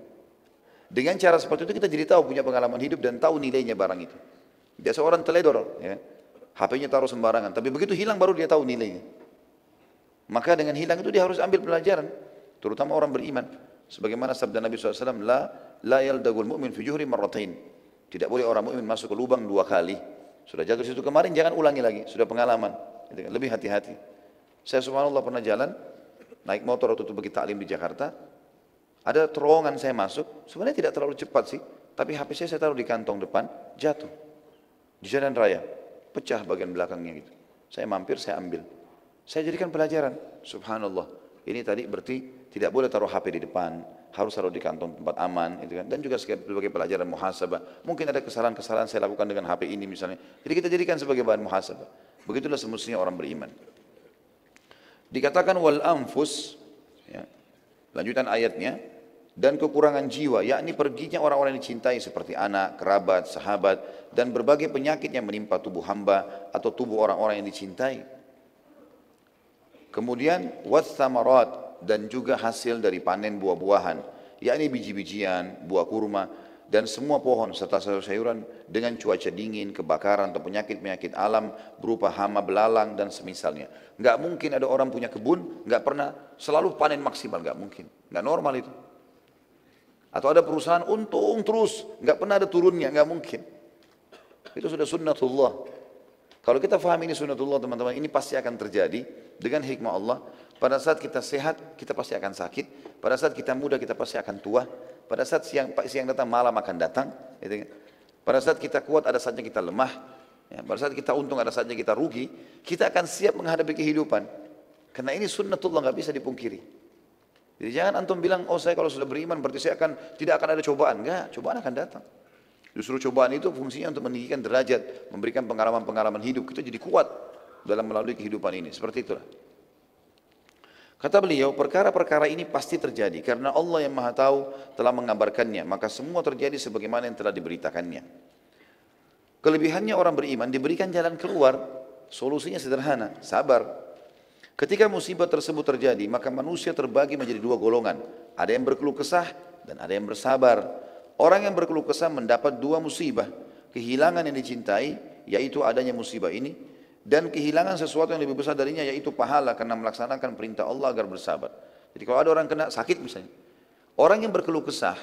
Dengan cara seperti itu kita jadi tahu, punya pengalaman hidup dan tahu nilainya barang itu. Biasa orang teledor, ya, HP-nya taruh sembarangan, tapi begitu hilang baru dia tahu nilainya. Maka dengan hilang itu dia harus ambil pelajaran, terutama orang beriman. Sebagaimana sabda Nabi SAW, la yaldagul mu'min fi juhri marratain. Tidak boleh orang mukmin masuk ke lubang 2 kali. Sudah jatuh situ kemarin, jangan ulangi lagi. Sudah pengalaman. Lebih hati-hati. Saya subhanallah pernah jalan, naik motor waktu itu pergi taklim di Jakarta. Ada terowongan saya masuk, sebenarnya tidak terlalu cepat sih. Tapi HP saya taruh di kantong depan, jatuh. Di jalan raya, pecah bagian belakangnya gitu. Saya mampir, saya ambil. Saya jadikan pelajaran, subhanallah. Ini tadi berarti tidak boleh taruh HP di depan, harus taruh di kantong tempat aman, gitu kan. Dan juga sebagai pelajaran muhasabah. Mungkin ada kesalahan-kesalahan saya lakukan dengan HP ini misalnya. Jadi kita jadikan sebagai bahan muhasabah. Begitulah semestinya orang beriman. Dikatakan wal anfus, ya, lanjutan ayatnya, dan kekurangan jiwa, yakni perginya orang-orang yang dicintai seperti anak, kerabat, sahabat, dan berbagai penyakit yang menimpa tubuh hamba atau tubuh orang-orang yang dicintai. Kemudian wathamarat, dan juga hasil dari panen buah-buahan, yakni biji-bijian, buah kurma, dan semua pohon serta sayur-sayuran dengan cuaca dingin, kebakaran atau penyakit-penyakit alam berupa hama belalang dan semisalnya. Enggak mungkin ada orang punya kebun, enggak pernah selalu panen maksimal, enggak mungkin. Enggak normal itu. Atau ada perusahaan untung terus, enggak pernah ada turunnya, enggak mungkin. Itu sudah sunnatullah. Kalau kita faham ini sunnatullah teman-teman, ini pasti akan terjadi dengan hikmah Allah. Pada saat kita sehat, kita pasti akan sakit. Pada saat kita muda, kita pasti akan tua. Pada saat siang datang, malam akan datang. Pada saat kita kuat, ada saatnya kita lemah. Pada saat kita untung, ada saatnya kita rugi. Kita akan siap menghadapi kehidupan. Karena ini sunnatullah, nggak bisa dipungkiri. Jadi jangan antum bilang, oh saya kalau sudah beriman, berarti saya tidak akan ada cobaan. Enggak, cobaan akan datang. Justru cobaan itu fungsinya untuk meninggikan derajat, memberikan pengalaman-pengalaman hidup. Kita jadi kuat dalam melalui kehidupan ini. Seperti itulah. Kata beliau, perkara-perkara ini pasti terjadi karena Allah yang Maha Tahu telah mengabarkannya, maka semua terjadi sebagaimana yang telah diberitakannya. Kelebihannya orang beriman diberikan jalan keluar, solusinya sederhana, sabar. Ketika musibah tersebut terjadi, maka manusia terbagi menjadi 2 golongan. Ada yang berkeluh kesah dan ada yang bersabar. Orang yang berkeluh kesah mendapat 2 musibah, kehilangan yang dicintai, yaitu adanya musibah ini, dan kehilangan sesuatu yang lebih besar darinya, yaitu pahala karena melaksanakan perintah Allah agar bersabar. Jadi kalau ada orang kena sakit misalnya, orang yang berkeluh kesah,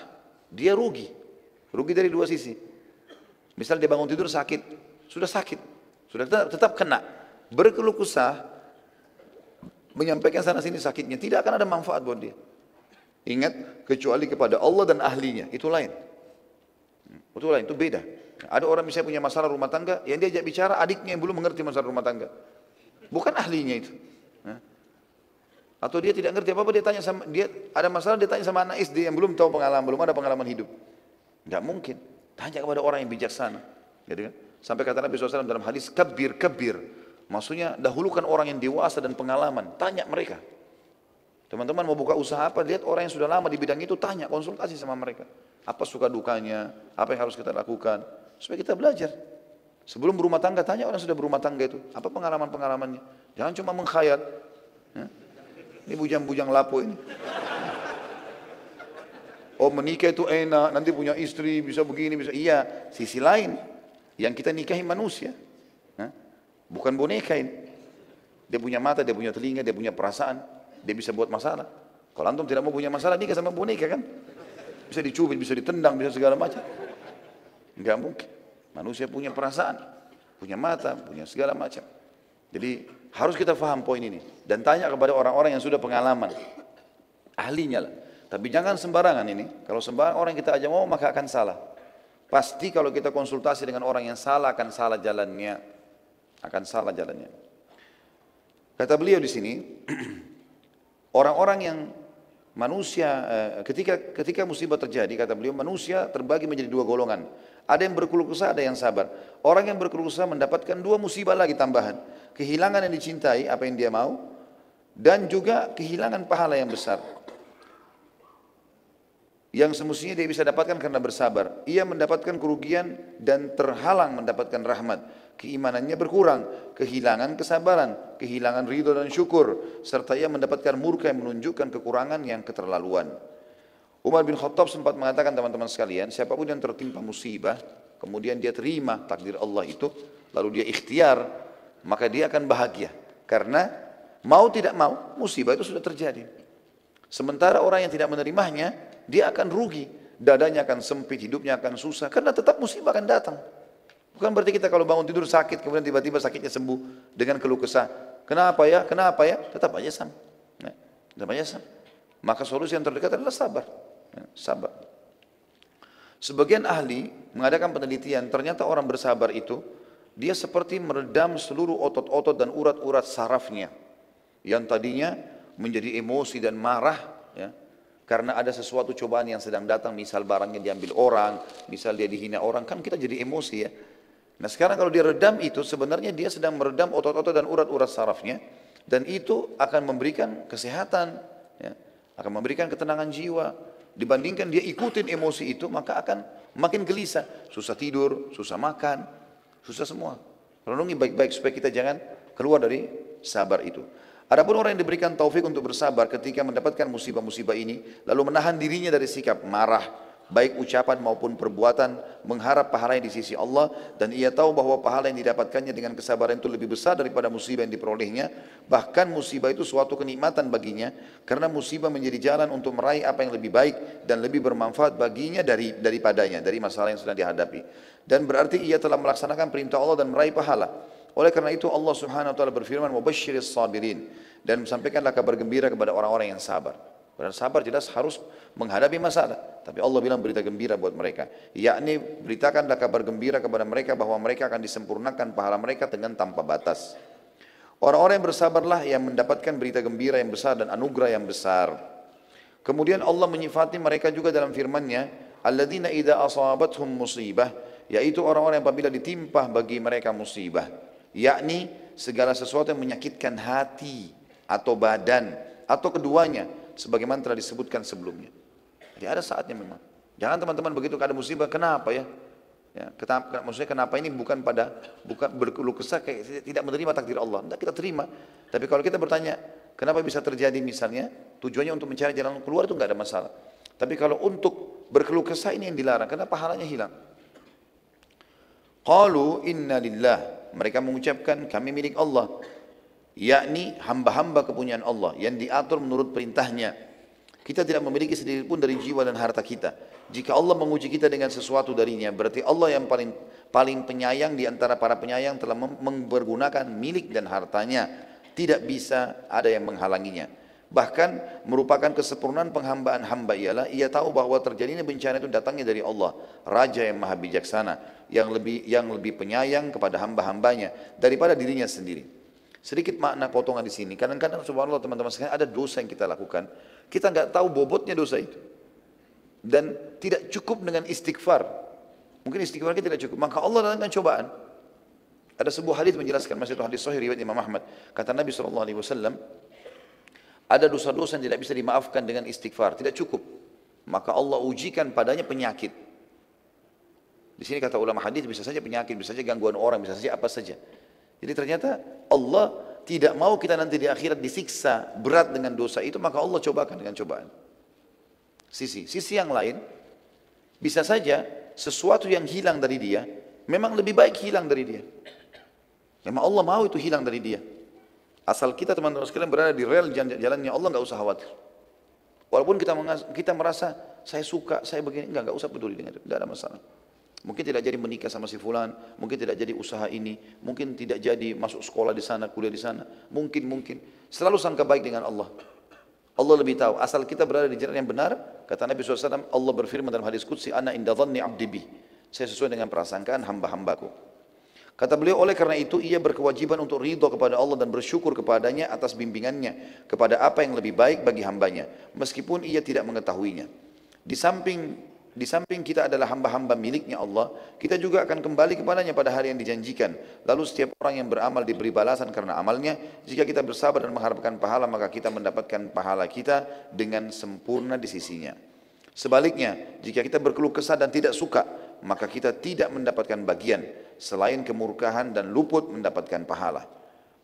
dia rugi dari 2 sisi. Misal dia bangun tidur sakit, sudah tetap kena. Berkeluh kesah, menyampaikan sana sini sakitnya, tidak akan ada manfaat buat dia. Ingat, kecuali kepada Allah dan ahlinya, itu lain. Itu beda. Ada orang misalnya punya masalah rumah tangga, yang diajak bicara adiknya yang belum mengerti masalah rumah tangga. Bukan ahlinya itu. Atau dia tidak ngerti apa-apa, dia ada masalah, dia tanya sama anak SD yang belum tahu pengalaman, belum ada pengalaman hidup. Enggak mungkin. Tanya kepada orang yang bijaksana. Gitu kan? Sampai kata Nabi SAW dalam hadis, kabir. Maksudnya dahulukan orang yang dewasa dan pengalaman. Tanya mereka. Teman-teman mau buka usaha apa, lihat orang yang sudah lama di bidang itu, tanya, konsultasi sama mereka. Apa suka dukanya, apa yang harus kita lakukan, supaya kita belajar. Sebelum berumah tangga, tanya orang sudah berumah tangga itu, apa pengalaman-pengalamannya. Jangan cuma mengkhayal. Ini bujang-bujang lapo ini. Oh menikah itu enak, nanti punya istri, bisa begini, bisa. Iya, sisi lain, yang kita nikahi manusia. Bukan boneka ini. Dia punya mata, dia punya telinga, dia punya perasaan. Dia bisa buat masalah. Kalau antum tidak mau punya masalah, nikah sama boneka kan? Bisa dicubit, bisa ditendang, bisa segala macam. Enggak mungkin. Manusia punya perasaan, punya mata, punya segala macam. Jadi harus kita faham poin ini. Dan tanya kepada orang-orang yang sudah pengalaman. Ahlinya lah. Tapi jangan sembarangan ini. Kalau sembarangan orang kita ajak ngomong maka akan salah. Pasti kalau kita konsultasi dengan orang yang salah akan salah jalannya. Akan salah jalannya. Kata beliau di sini, orang-orang yang manusia ketika musibah terjadi, kata beliau, manusia terbagi menjadi dua golongan. Ada yang berkeluh kesah, ada yang sabar. Orang yang berkeluh kesah mendapatkan dua musibah lagi tambahan. Kehilangan yang dicintai, apa yang dia mau, dan juga kehilangan pahala yang besar. Yang semestinya dia bisa dapatkan karena bersabar. Ia mendapatkan kerugian dan terhalang mendapatkan rahmat. Keimanannya berkurang, kehilangan kesabaran, kehilangan ridho dan syukur, serta ia mendapatkan murka yang menunjukkan kekurangan yang keterlaluan. Umar bin Khattab sempat mengatakan, teman-teman sekalian, siapapun yang tertimpa musibah, kemudian dia terima takdir Allah itu, lalu dia ikhtiar, maka dia akan bahagia. Karena mau tidak mau, musibah itu sudah terjadi. Sementara orang yang tidak menerimanya, dia akan rugi, dadanya akan sempit, hidupnya akan susah, karena tetap musibah akan datang. Bukan berarti kita kalau bangun tidur sakit, kemudian tiba-tiba sakitnya sembuh dengan keluh kesah. Kenapa ya? Kenapa ya? Tetap aja sama. Tetap aja sama. Maka solusi yang terdekat adalah sabar. Sabar. Sebagian ahli mengadakan penelitian, ternyata orang bersabar itu, dia seperti meredam seluruh otot-otot dan urat-urat sarafnya. Yang tadinya menjadi emosi dan marah, ya, karena ada sesuatu cobaan yang sedang datang, misal barangnya diambil orang, misal dia dihina orang, kan kita jadi emosi ya. Nah sekarang kalau dia redam itu, sebenarnya dia sedang meredam otot-otot dan urat-urat sarafnya, dan itu akan memberikan kesehatan, ya, akan memberikan ketenangan jiwa. Dibandingkan dia ikutin emosi itu, maka akan makin gelisah, susah tidur, susah makan, susah semua. Renungi baik-baik supaya kita jangan keluar dari sabar itu. Adapun orang yang diberikan taufik untuk bersabar ketika mendapatkan musibah-musibah ini, lalu menahan dirinya dari sikap marah, baik ucapan maupun perbuatan, mengharap pahalanya di sisi Allah, dan ia tahu bahwa pahala yang didapatkannya dengan kesabaran itu lebih besar daripada musibah yang diperolehnya. Bahkan musibah itu suatu kenikmatan baginya, karena musibah menjadi jalan untuk meraih apa yang lebih baik dan lebih bermanfaat baginya daripadanya, dari masalah yang sedang dihadapi. Dan berarti ia telah melaksanakan perintah Allah dan meraih pahala. Oleh karena itu Allah Subhanahu wa taala berfirman, "Wabashshiris sabirin," dan sampaikanlah kabar gembira kepada orang-orang yang sabar. Karena sabar jelas harus menghadapi masalah, tapi Allah bilang berita gembira buat mereka, yakni beritakanlah kabar gembira kepada mereka bahwa mereka akan disempurnakan pahala mereka dengan tanpa batas. Orang-orang yang bersabarlah yang mendapatkan berita gembira yang besar dan anugerah yang besar. Kemudian Allah menyifati mereka juga dalam firman-Nya, "Alladzina idza asabathum musibah," yaitu orang-orang yang apabila ditimpa bagi mereka musibah, yakni segala sesuatu yang menyakitkan hati atau badan atau keduanya, sebagaimana telah disebutkan sebelumnya. Jadi ada saatnya memang. Jangan teman-teman begitu ada musibah, kenapa ya? Maksudnya kenapa ini bukan berkeluh kesah kayak tidak menerima takdir Allah. Tidak, kita terima. Tapi kalau kita bertanya, kenapa bisa terjadi misalnya, tujuannya untuk mencari jalan keluar itu nggak ada masalah. Tapi kalau untuk berkeluh kesah ini yang dilarang, karena pahalanya hilang. Qalu inna lillah, mereka mengucapkan kami milik Allah, yakni hamba-hamba kepunyaan Allah yang diatur menurut perintahnya. Kita tidak memiliki sedikit pun dari jiwa dan harta kita. Jika Allah menguji kita dengan sesuatu darinya, berarti Allah yang paling penyayang di antara para penyayang telah mempergunakan milik dan hartanya. Tidak bisa ada yang menghalanginya. Bahkan merupakan kesempurnaan penghambaan hamba ialah ia tahu bahwa terjadinya bencana itu datangnya dari Allah, Raja yang maha bijaksana, yang lebih penyayang kepada hamba-hambanya daripada dirinya sendiri. Sedikit makna potongan di sini. Kadang-kadang subhanallah teman-teman sekalian, ada dosa yang kita lakukan, kita nggak tahu bobotnya dosa itu, dan tidak cukup dengan istighfar. Mungkin istighfar kita tidak cukup, maka Allah datangkan cobaan. Ada sebuah hadis menjelaskan, masih itu hadis sahih riwayat Imam Ahmad. Kata Nabi SAW, ada dosa-dosa yang tidak bisa dimaafkan dengan istighfar, tidak cukup. Maka Allah ujikan padanya penyakit. Di sini kata ulama hadis bisa saja penyakit, bisa saja gangguan orang, bisa saja apa saja. Jadi ternyata Allah tidak mau kita nanti di akhirat disiksa berat dengan dosa itu, maka Allah cobakan dengan cobaan. Sisi yang lain, bisa saja sesuatu yang hilang dari dia, memang lebih baik hilang dari dia. Memang Allah mau itu hilang dari dia. Asal kita teman-teman sekalian berada di rel jalannya Allah, nggak usah khawatir. Walaupun kita merasa saya suka, saya begini, nggak usah peduli dengan itu, tidak ada masalah. Mungkin tidak jadi menikah sama si fulan, mungkin tidak jadi usaha ini, mungkin tidak jadi masuk sekolah di sana, kuliah di sana, mungkin. Selalu sangka baik dengan Allah. Allah lebih tahu. Asal kita berada di jalan yang benar, kata Nabi SAW, Allah berfirman dalam hadis Qudsi, Ana inda dhanni abdi bi. Saya sesuai dengan prasangkaan hamba-hambaku. Kata beliau, oleh karena itu ia berkewajiban untuk ridho kepada Allah dan bersyukur kepadanya atas bimbingannya kepada apa yang lebih baik bagi hambanya, meskipun ia tidak mengetahuinya. Di samping kita adalah hamba-hamba miliknya Allah, kita juga akan kembali kepadanya pada hari yang dijanjikan. Lalu setiap orang yang beramal diberi balasan karena amalnya. Jika kita bersabar dan mengharapkan pahala, maka kita mendapatkan pahala kita dengan sempurna di sisinya. Sebaliknya, jika kita berkeluh kesah dan tidak suka, maka kita tidak mendapatkan bagian selain kemurkaan dan luput mendapatkan pahala.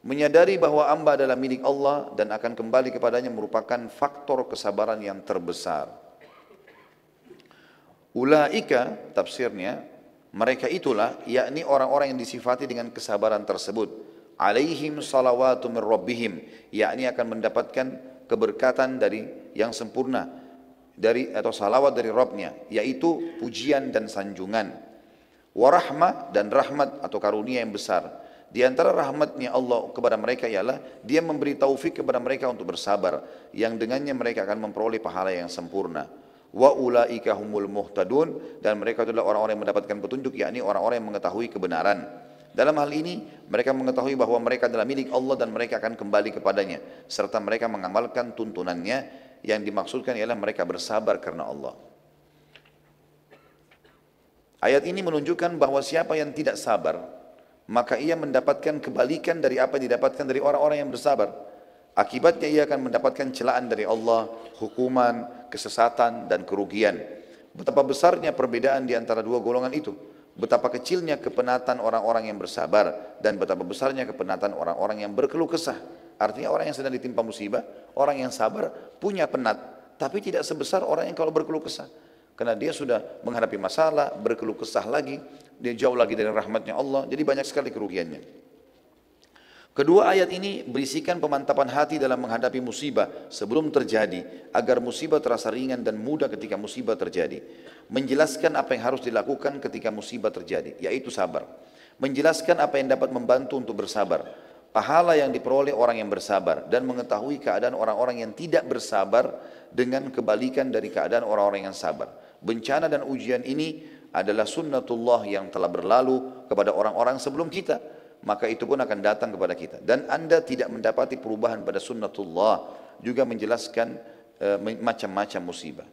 Menyadari bahwa hamba adalah milik Allah dan akan kembali kepadanya merupakan faktor kesabaran yang terbesar. Ulaika, tafsirnya, mereka itulah, yakni orang-orang yang disifati dengan kesabaran tersebut. Alaihim salawatu min rabbihim, yakni akan mendapatkan keberkatan dari yang sempurna, atau salawat dari Rabbnya, yaitu pujian dan sanjungan. Warahmah, dan rahmat atau karunia yang besar. Di antara rahmatnya Allah kepada mereka ialah Dia memberi taufik kepada mereka untuk bersabar, yang dengannya mereka akan memperoleh pahala yang sempurna. Wa ulaika humul muhtadun, dan mereka adalah orang-orang yang mendapatkan petunjuk, yakni orang-orang yang mengetahui kebenaran. Dalam hal ini mereka mengetahui bahwa mereka adalah milik Allah dan mereka akan kembali kepadanya, serta mereka mengamalkan tuntunannya. Yang dimaksudkan ialah mereka bersabar karena Allah. Ayat ini menunjukkan bahwa siapa yang tidak sabar, maka ia mendapatkan kebalikan dari apa yang didapatkan dari orang-orang yang bersabar. Akibatnya ia akan mendapatkan celaan dari Allah, hukuman, kesesatan, dan kerugian. Betapa besarnya perbedaan di antara dua golongan itu. Betapa kecilnya kepenatan orang-orang yang bersabar, dan betapa besarnya kepenatan orang-orang yang berkeluh kesah. Artinya orang yang sedang ditimpa musibah, orang yang sabar punya penat, tapi tidak sebesar orang yang kalau berkeluh kesah. Karena dia sudah menghadapi masalah, berkeluh kesah lagi, dia jauh lagi dari rahmatnya Allah, jadi banyak sekali kerugiannya. Kedua ayat ini berisikan pemantapan hati dalam menghadapi musibah sebelum terjadi, agar musibah terasa ringan dan mudah ketika musibah terjadi. Menjelaskan apa yang harus dilakukan ketika musibah terjadi, yaitu sabar. Menjelaskan apa yang dapat membantu untuk bersabar, pahala yang diperoleh orang yang bersabar, dan mengetahui keadaan orang-orang yang tidak bersabar dengan kebalikan dari keadaan orang-orang yang sabar. Bencana dan ujian ini adalah sunnatullah yang telah berlalu kepada orang-orang sebelum kita, maka itu pun akan datang kepada kita. Dan Anda tidak mendapati perubahan pada sunnatullah. Juga menjelaskan macam-macam musibah.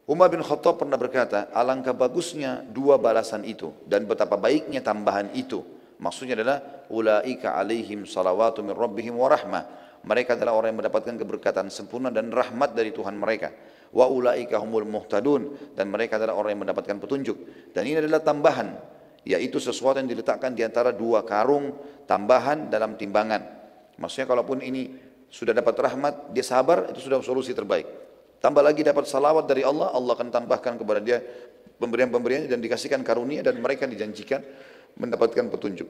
Umar bin Khattab pernah berkata, alangkah bagusnya dua balasan itu, dan betapa baiknya tambahan itu. Maksudnya adalah, ulaika alaihim salawatu min rabbihim wa rahmah. Mereka adalah orang yang mendapatkan keberkatan sempurna dan rahmat dari Tuhan mereka. Wa ulaika humul muhtadun, dan mereka adalah orang yang mendapatkan petunjuk. Dan ini adalah tambahan, yaitu sesuatu yang diletakkan di antara dua karung tambahan dalam timbangan. Maksudnya kalaupun ini sudah dapat rahmat, dia sabar, itu sudah solusi terbaik. Tambah lagi dapat salawat dari Allah, Allah akan tambahkan kepada dia pemberian-pemberiannya dan dikasihkan karunia, dan mereka dijanjikan mendapatkan petunjuk.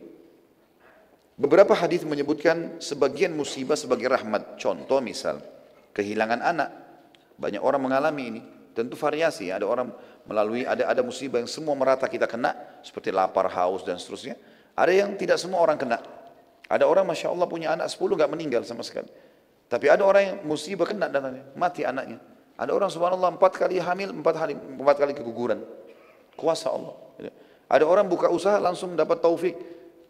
Beberapa hadis menyebutkan sebagian musibah sebagai rahmat. Contoh misal, kehilangan anak. Banyak orang mengalami ini. Tentu variasi, ada orang melalui, ada musibah yang semua merata kita kena, seperti lapar, haus, dan seterusnya. Ada yang tidak semua orang kena. Ada orang Masya Allah punya anak 10 gak meninggal sama sekali. Tapi ada orang yang musibah kena datangnya, mati anaknya. Ada orang subhanallah 4 kali hamil, 4 kali keguguran. Kuasa Allah. Ada orang buka usaha langsung dapat taufik.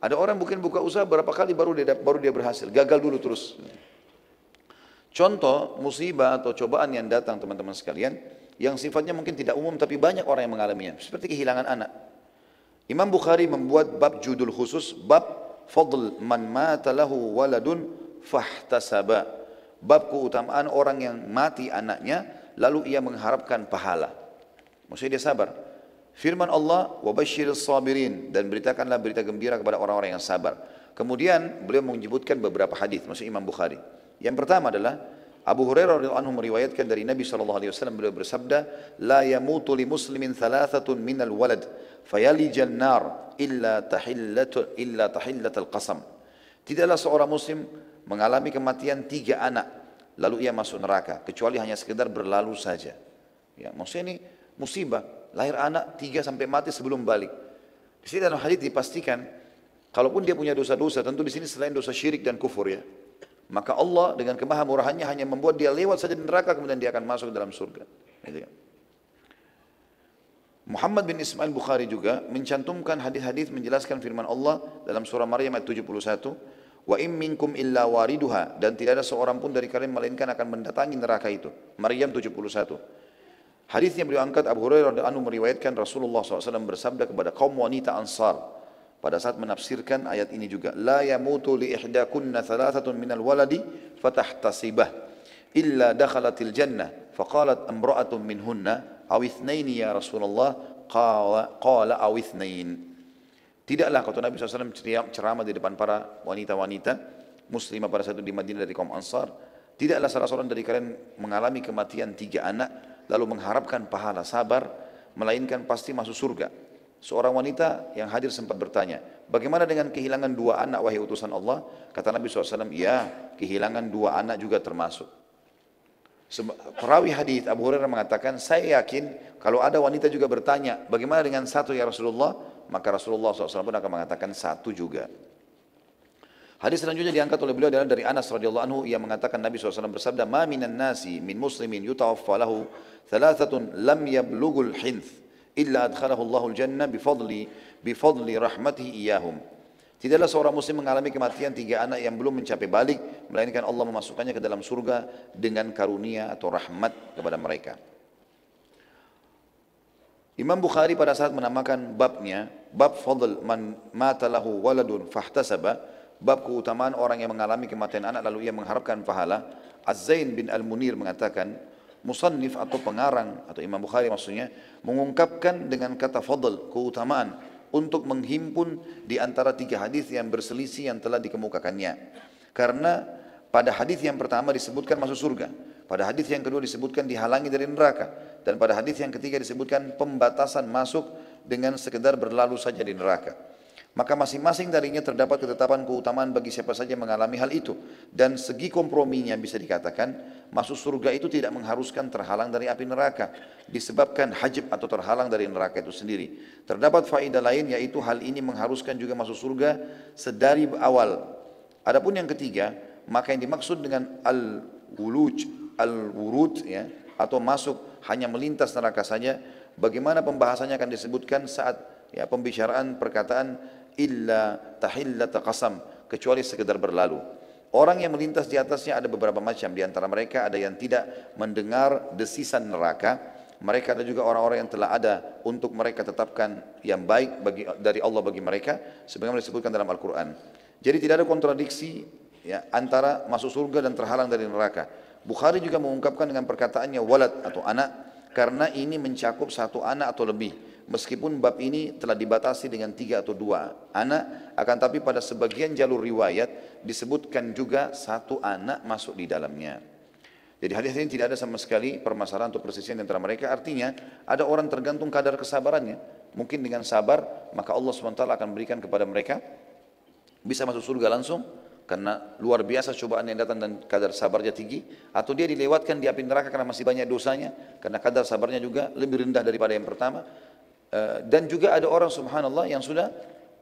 Ada orang mungkin buka usaha berapa kali baru dia berhasil. Gagal dulu terus. Contoh musibah atau cobaan yang datang teman-teman sekalian, yang sifatnya mungkin tidak umum tapi banyak orang yang mengalaminya, seperti kehilangan anak. Imam Bukhari membuat bab judul khusus, bab fadl man mata lahu waladun fahtasaba, bab keutamaan orang yang mati anaknya lalu ia mengharapkan pahala. Maksudnya dia sabar. Firman Allah, wa basyiris sabirin, dan beritakanlah berita gembira kepada orang-orang yang sabar. Kemudian beliau menyebutkan beberapa hadis, maksud Imam Bukhari. Yang pertama adalah Abu Hurairah radhiyallahu anhu meriwayatkan dari Nabi SAW, beliau bersabda, la yamutu li muslimin thalathatun minal walad fayalijan nar illa tahillatal qasam. Tidaklah seorang muslim mengalami kematian 3 anak lalu ia masuk neraka kecuali hanya sekedar berlalu saja. Ya, maksudnya ini musibah, lahir anak 3 sampai mati sebelum balik. Di sini dalam hadis dipastikan, kalaupun dia punya dosa-dosa, tentu di sini selain dosa syirik dan kufur ya. Maka Allah dengan kemahamurahannya hanya membuat dia lewat saja di neraka, kemudian dia akan masuk dalam surga. Gitu kan. Muhammad bin Ismail Bukhari juga mencantumkan hadis-hadis menjelaskan firman Allah dalam surah Maryam ayat 71, wa in minkum illa wariduha, dan tidak ada seorang pun dari kalian melainkan akan mendatangi neraka itu. Maryam 71. Hadisnya beliau angkat, Abu Hurairah radhiyallahu anhu meriwayatkan Rasulullah SAW bersabda kepada kaum wanita Ansar pada saat menafsirkan ayat ini juga, la yamutu li ihdakunna thalathatun minal waladi fatahtasibah illa dakhalatil jannah faqalat imra'atun minhunna aw itsnaini ya Rasulullah, qala aw itsnain. Tidaklah, kata Nabi SAW ceramah di depan para wanita-wanita muslimah pada saat itu di Madinah dari kaum Ansar, tidaklah salah seorang dari kalian mengalami kematian 3 anak lalu mengharapkan pahala sabar, melainkan pasti masuk surga. Seorang wanita yang hadir sempat bertanya, bagaimana dengan kehilangan 2 anak wahai utusan Allah? Kata Nabi SAW, ya, kehilangan 2 anak juga termasuk. Perawi hadis Abu Hurairah mengatakan, saya yakin kalau ada wanita juga bertanya, bagaimana dengan 1 ya Rasulullah? Maka Rasulullah SAW pun akan mengatakan 1 juga. Hadis selanjutnya diangkat oleh beliau adalah dari Anas radhiyallahu anhu yang mengatakan Nabi SAW bersabda, ma minan nasi min muslimin yutawaffa lahu thalathatun lam yablughul hinth illa adkhalahu Allahul jannah bifadli rahmatihi iyahum. Tidaklah seorang muslim mengalami kematian 3 anak yang belum mencapai balik, melainkan Allah memasukkannya ke dalam surga dengan karunia atau rahmat kepada mereka. Imam Bukhari pada saat menamakan babnya, bab fadl man mata lahu waladun fahtasaba, bab keutamaan orang yang mengalami kematian anak lalu ia mengharapkan pahala. Az-Zain bin Al-Munir mengatakan, musannif atau pengarang atau Imam Bukhari maksudnya mengungkapkan dengan kata fadl, keutamaan, untuk menghimpun di antara 3 hadis yang berselisih yang telah dikemukakannya. Karena pada hadis yang pertama disebutkan masuk surga, pada hadis yang kedua disebutkan dihalangi dari neraka, dan pada hadis yang ketiga disebutkan pembatasan masuk dengan sekedar berlalu saja di neraka. Maka masing-masing darinya terdapat ketetapan keutamaan bagi siapa saja mengalami hal itu. Dan segi komprominya bisa dikatakan, masuk surga itu tidak mengharuskan terhalang dari api neraka, disebabkan hajib atau terhalang dari neraka itu sendiri. Terdapat faedah lain, yaitu hal ini mengharuskan juga masuk surga sedari awal. Adapun yang ketiga, maka yang dimaksud dengan al-wurud ya, atau masuk hanya melintas neraka saja, bagaimana pembahasannya akan disebutkan saat ya pembicaraan perkataan illa tahillata qasam, kecuali sekedar berlalu. Orang yang melintas di atasnya ada beberapa macam, di antara mereka ada yang tidak mendengar desisan neraka. Mereka ada juga orang-orang yang telah ada untuk mereka tetapkan yang baik dari Allah bagi mereka, sebagaimana disebutkan dalam Al-Quran. Jadi tidak ada kontradiksi ya, antara masuk surga dan terhalang dari neraka. Bukhari juga mengungkapkan dengan perkataannya walad atau anak, karena ini mencakup 1 anak atau lebih. Meskipun bab ini telah dibatasi dengan 3 atau 2 anak, akan tapi pada sebagian jalur riwayat disebutkan juga 1 anak masuk di dalamnya. Jadi hadis ini tidak ada sama sekali permasalahan atau persisian antara mereka. Artinya ada orang tergantung kadar kesabarannya. Mungkin dengan sabar maka Allah SWT akan berikan kepada mereka bisa masuk surga langsung karena luar biasa cobaan yang datang dan kadar sabarnya tinggi, atau dia dilewatkan di api neraka karena masih banyak dosanya, karena kadar sabarnya juga lebih rendah daripada yang pertama. Dan juga ada orang subhanallah yang sudah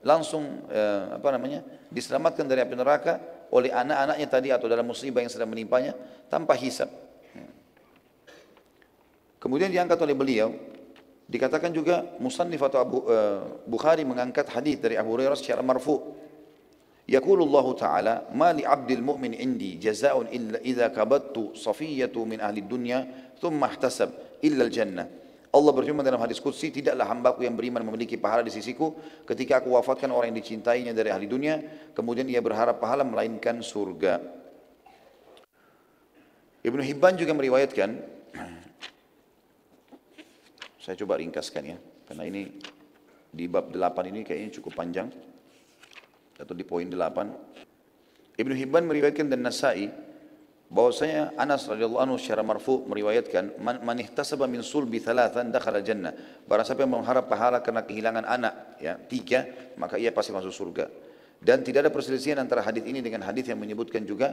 langsung diselamatkan dari api neraka oleh anak-anaknya tadi atau dalam musibah yang sedang menimpanya tanpa hisab. Kemudian diangkat oleh beliau, dikatakan juga musannif atau Bukhari mengangkat hadis dari Abu Hurairah secara marfu'. Yaqulullahu ta'ala, ma li 'abdil mu'min indi jazaa'un illa idza kabattu safiyatu min ahli dunya thumma ihtasab illa al-jannah. Allah berfirman dalam hadis qudsi, tidaklah hambaku yang beriman memiliki pahala di sisiku ketika aku wafatkan orang yang dicintainya dari ahli dunia, kemudian ia berharap pahala melainkan surga. Ibnu Hibban juga meriwayatkan, saya coba ringkaskan ya, karena ini di bab 8 ini kayaknya cukup panjang, atau di poin 8. Ibnu Hibban meriwayatkan dan Nasai bahwasanya Anas radhiyallahu anhu secara marfu meriwayatkan, man ihtasaba min sulbi thalathan dakhala jannah, barang siapa yang mengharap pahala karena kehilangan anak ya 3, maka ia pasti masuk surga. Dan tidak ada perselisihan antara hadis ini dengan hadis yang menyebutkan juga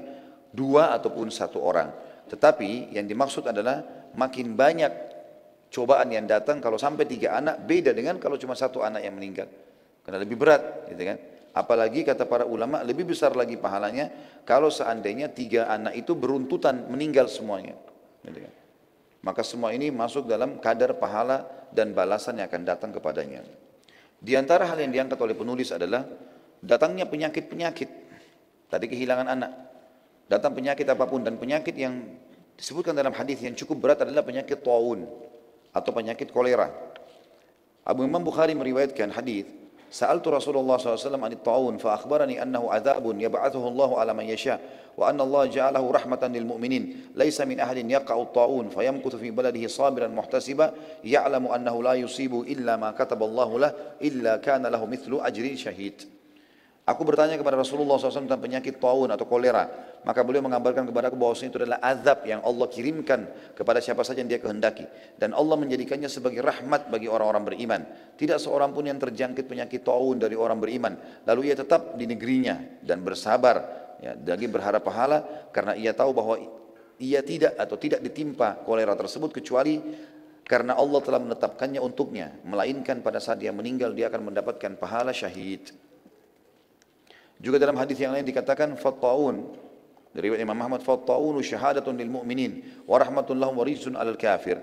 2 ataupun 1 orang. Tetapi yang dimaksud adalah makin banyak cobaan yang datang kalau sampai 3 anak, beda dengan kalau cuma 1 anak yang meninggal, karena lebih berat gitu kan. Apalagi kata para ulama lebih besar lagi pahalanya kalau seandainya 3 anak itu beruntutan meninggal semuanya. Gitu kan. Maka semua ini masuk dalam kadar pahala dan balasan yang akan datang kepadanya. Di antara hal yang diangkat oleh penulis adalah datangnya penyakit-penyakit. Tadi kehilangan anak. Datang penyakit apapun, dan penyakit yang disebutkan dalam hadis yang cukup berat adalah penyakit taun atau penyakit kolera. Abu Imam Bukhari meriwayatkan hadis, "Sa'altu Rasulullah SAW anit taun fa akhbarani annahu adzabun yab'athuhu Allah ala man yasha wa anna Allah ja'alahu rahmatan lil mu'minin laisa min ahadin yaqa'u taun fayamkuthu fi baladihi sabiran muhtasiba ya'lamu annahu la yusibu illa ma kataba Allah lah illa kana lahu mithlu ajri syahid." Aku bertanya kepada Rasulullah SAW tentang penyakit taun atau kolera. Maka beliau mengabarkan kepada aku bahwasanya itu adalah azab yang Allah kirimkan kepada siapa saja yang dia kehendaki. Dan Allah menjadikannya sebagai rahmat bagi orang-orang beriman. Tidak seorang pun yang terjangkit penyakit taun dari orang beriman. Lalu ia tetap di negerinya dan bersabar. Ya, lagi berharap pahala karena ia tahu bahwa ia tidak ditimpa kolera tersebut kecuali karena Allah telah menetapkannya untuknya. Melainkan pada saat dia meninggal dia akan mendapatkan pahala syahid. Juga dalam hadis yang lain dikatakan fattaun dari riwayat Imam Ahmad, fattaunu syahadatun lil mu'minin wa rahmatun lahum wa rizqun 'alal kafir.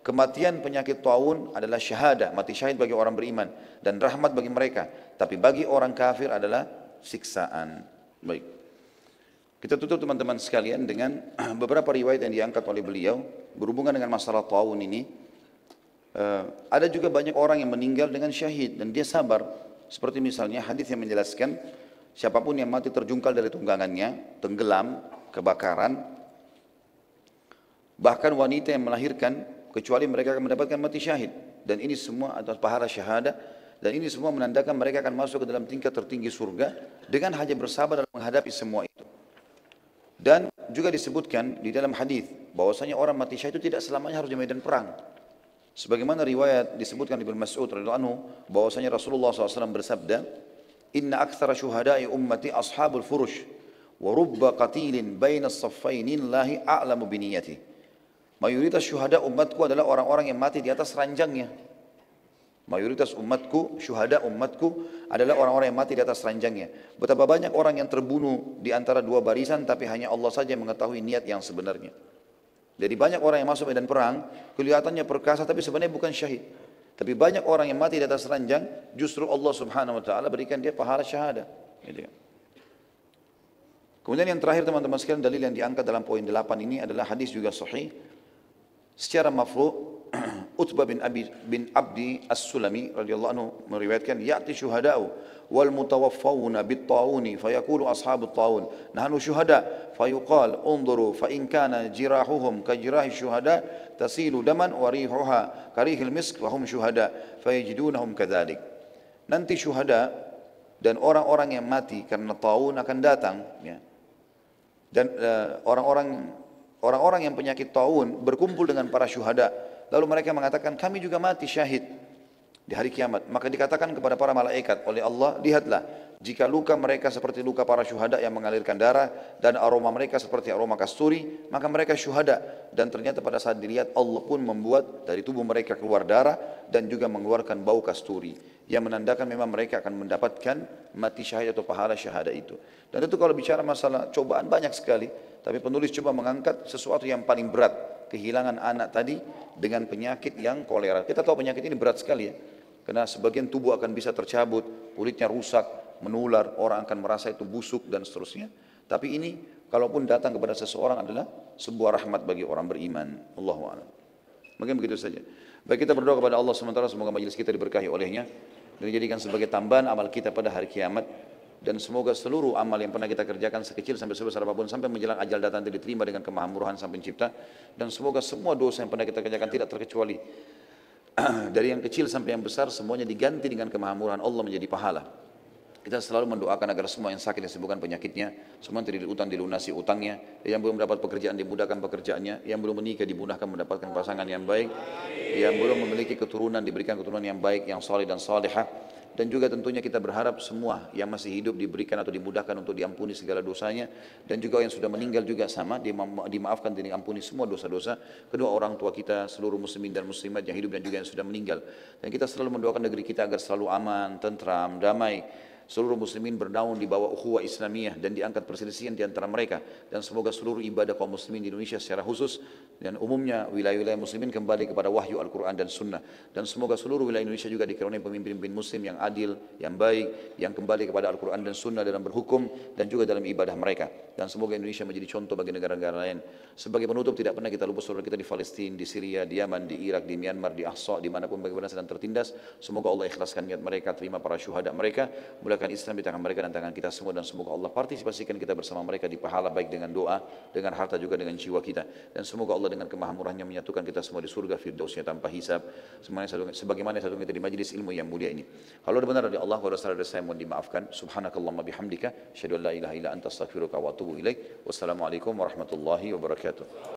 Kematian penyakit taun adalah syahadah, mati syahid bagi orang beriman dan rahmat bagi mereka, tapi bagi orang kafir adalah siksaan. Baik. Kita tutup teman-teman sekalian dengan beberapa riwayat yang diangkat oleh beliau berhubungan dengan masalah taun ini. Ada juga banyak orang yang meninggal dengan syahid dan dia sabar. Seperti misalnya hadis yang menjelaskan siapapun yang mati terjungkal dari tunggangannya, tenggelam, kebakaran, bahkan wanita yang melahirkan, kecuali mereka akan mendapatkan mati syahid. Dan ini semua adalah pahala syahadah, dan ini semua menandakan mereka akan masuk ke dalam tingkat tertinggi surga dengan hanya bersabar dalam menghadapi semua itu. Dan juga disebutkan di dalam hadis bahwasanya orang mati syahid itu tidak selamanya harus di medan perang. Sebagaimana riwayat disebutkan Ibnu Mas'ud radhiyallahu anhu bahwasanya Rasulullah SAW bersabda, "Inna aktsara syuhada'i ummati ashabul furush wa rubba qatilin baina as-saffaini lahi a'lamu bi niyyati." Mayoritas syuhada umatku adalah orang-orang yang mati di atas ranjangnya. Mayoritas umatku, syuhada umatku adalah orang-orang yang mati di atas ranjangnya. Betapa banyak orang yang terbunuh di antara dua barisan tapi hanya Allah saja yang mengetahui niat yang sebenarnya. Jadi banyak orang yang masuk medan perang, kelihatannya perkasa tapi sebenarnya bukan syahid. Tapi banyak orang yang mati di atas ranjang, justru Allah Subhanahu wa taala berikan dia pahala syahadah. Gitu. Kemudian yang terakhir teman-teman sekalian, dalil yang diangkat dalam poin 8 ini adalah hadis juga sahih. Secara mafru' Utbah bin Abdi As-Sulami radhiyallahu anhu meriwayatkan, "Ya'ti syuhada'u wal mutawaffawna bit-ta'uni fayaqulu ashabut ta'un nahnu syuhada fayuqal unzuru fa in kana jirahuhum ka jirahi syuhada tasilu daman wa rihuha karihil misk wa hum syuhada fayajidunahum kadzalik." Nanti syuhada dan orang-orang yang mati karena ta'un akan datang, ya. Dan orang-orang yang penyakit ta'un berkumpul dengan para syuhada. Lalu mereka mengatakan, kami juga mati syahid di hari kiamat. Maka dikatakan kepada para malaikat oleh Allah, lihatlah, jika luka mereka seperti luka para syuhada yang mengalirkan darah, dan aroma mereka seperti aroma kasturi, maka mereka syuhada. Dan ternyata pada saat dilihat, Allah pun membuat dari tubuh mereka keluar darah, dan juga mengeluarkan bau kasturi, yang menandakan memang mereka akan mendapatkan mati syahid atau pahala syahada itu. Dan tentu kalau bicara masalah cobaan banyak sekali, tapi penulis coba mengangkat sesuatu yang paling berat, kehilangan anak tadi dengan penyakit yang kolera. Kita tahu penyakit ini berat sekali ya, karena sebagian tubuh akan bisa tercabut, kulitnya rusak, menular, orang akan merasa itu busuk dan seterusnya. Tapi ini kalaupun datang kepada seseorang adalah sebuah rahmat bagi orang beriman. Allahu a'lam. Mungkin begitu saja. Baik, kita berdoa kepada Allah sementara semoga majelis kita diberkahi olehnya dan dijadikan sebagai tambahan amal kita pada hari kiamat. Dan semoga seluruh amal yang pernah kita kerjakan sekecil sampai sebesar apapun sampai menjelang ajal datang diterima dengan kemahamurahan Sang Pencipta. Dan semoga semua dosa yang pernah kita kerjakan tidak terkecuali dari yang kecil sampai yang besar semuanya diganti dengan kemahamurahan Allah menjadi pahala. Kita selalu mendoakan agar semua yang sakit disembuhkan penyakitnya, semua yang terlilit utang dilunasi utangnya, yang belum mendapat pekerjaan dimudahkan pekerjaannya, yang belum menikah dimudahkan mendapatkan pasangan yang baik, yang belum memiliki keturunan diberikan keturunan yang baik, yang saleh dan salihah. Dan juga tentunya kita berharap semua yang masih hidup diberikan atau dimudahkan untuk diampuni segala dosanya. Dan juga yang sudah meninggal juga sama, dimaafkan dan diampuni semua dosa-dosa. Kedua orang tua kita, seluruh muslimin dan muslimat yang hidup dan juga yang sudah meninggal. Dan kita selalu mendoakan negeri kita agar selalu aman, tentram, damai. seluruh muslimin bernaung di bawah ukhuwah Islamiyah dan diangkat perselisihan di antara mereka, dan semoga seluruh ibadah kaum muslimin di Indonesia secara khusus dan umumnya wilayah-wilayah muslimin kembali kepada wahyu Al-Quran dan Sunnah, dan semoga seluruh wilayah Indonesia juga dikerunai pemimpin-pemimpin muslim yang adil, yang baik, yang kembali kepada Al-Quran dan Sunnah dalam berhukum dan juga dalam ibadah mereka, dan semoga Indonesia menjadi contoh bagi negara-negara lain. Sebagai penutup, tidak pernah kita lupa saudara kita di Palestina, di Syria, di Yaman, di Irak, di Myanmar, di Ahsa, dimanapun bagaimana sedang tertindas. Semoga Allah ikhlaskan niat mereka, terima para syuhada mereka, mulakan Islam di tangan mereka dan tangan kita semua, dan semoga Allah partisipasikan kita bersama mereka di pahala baik dengan doa, dengan harta juga dengan jiwa kita, dan semoga Allah dengan kemahamurahnya menyatukan kita semua di surga firdausnya tanpa hisab, sebagaimana satu kita di majlis ilmu yang mulia ini. Kalau ada benar dari Allah, kalau salah dari saya mohon dimaafkan. Subhanakallahumma bihamdika, asyhadu an la ilaha illa anta astaghfiruka wa atubu ilaik. Wassalamualaikum warahmatullahi wabarakatuh.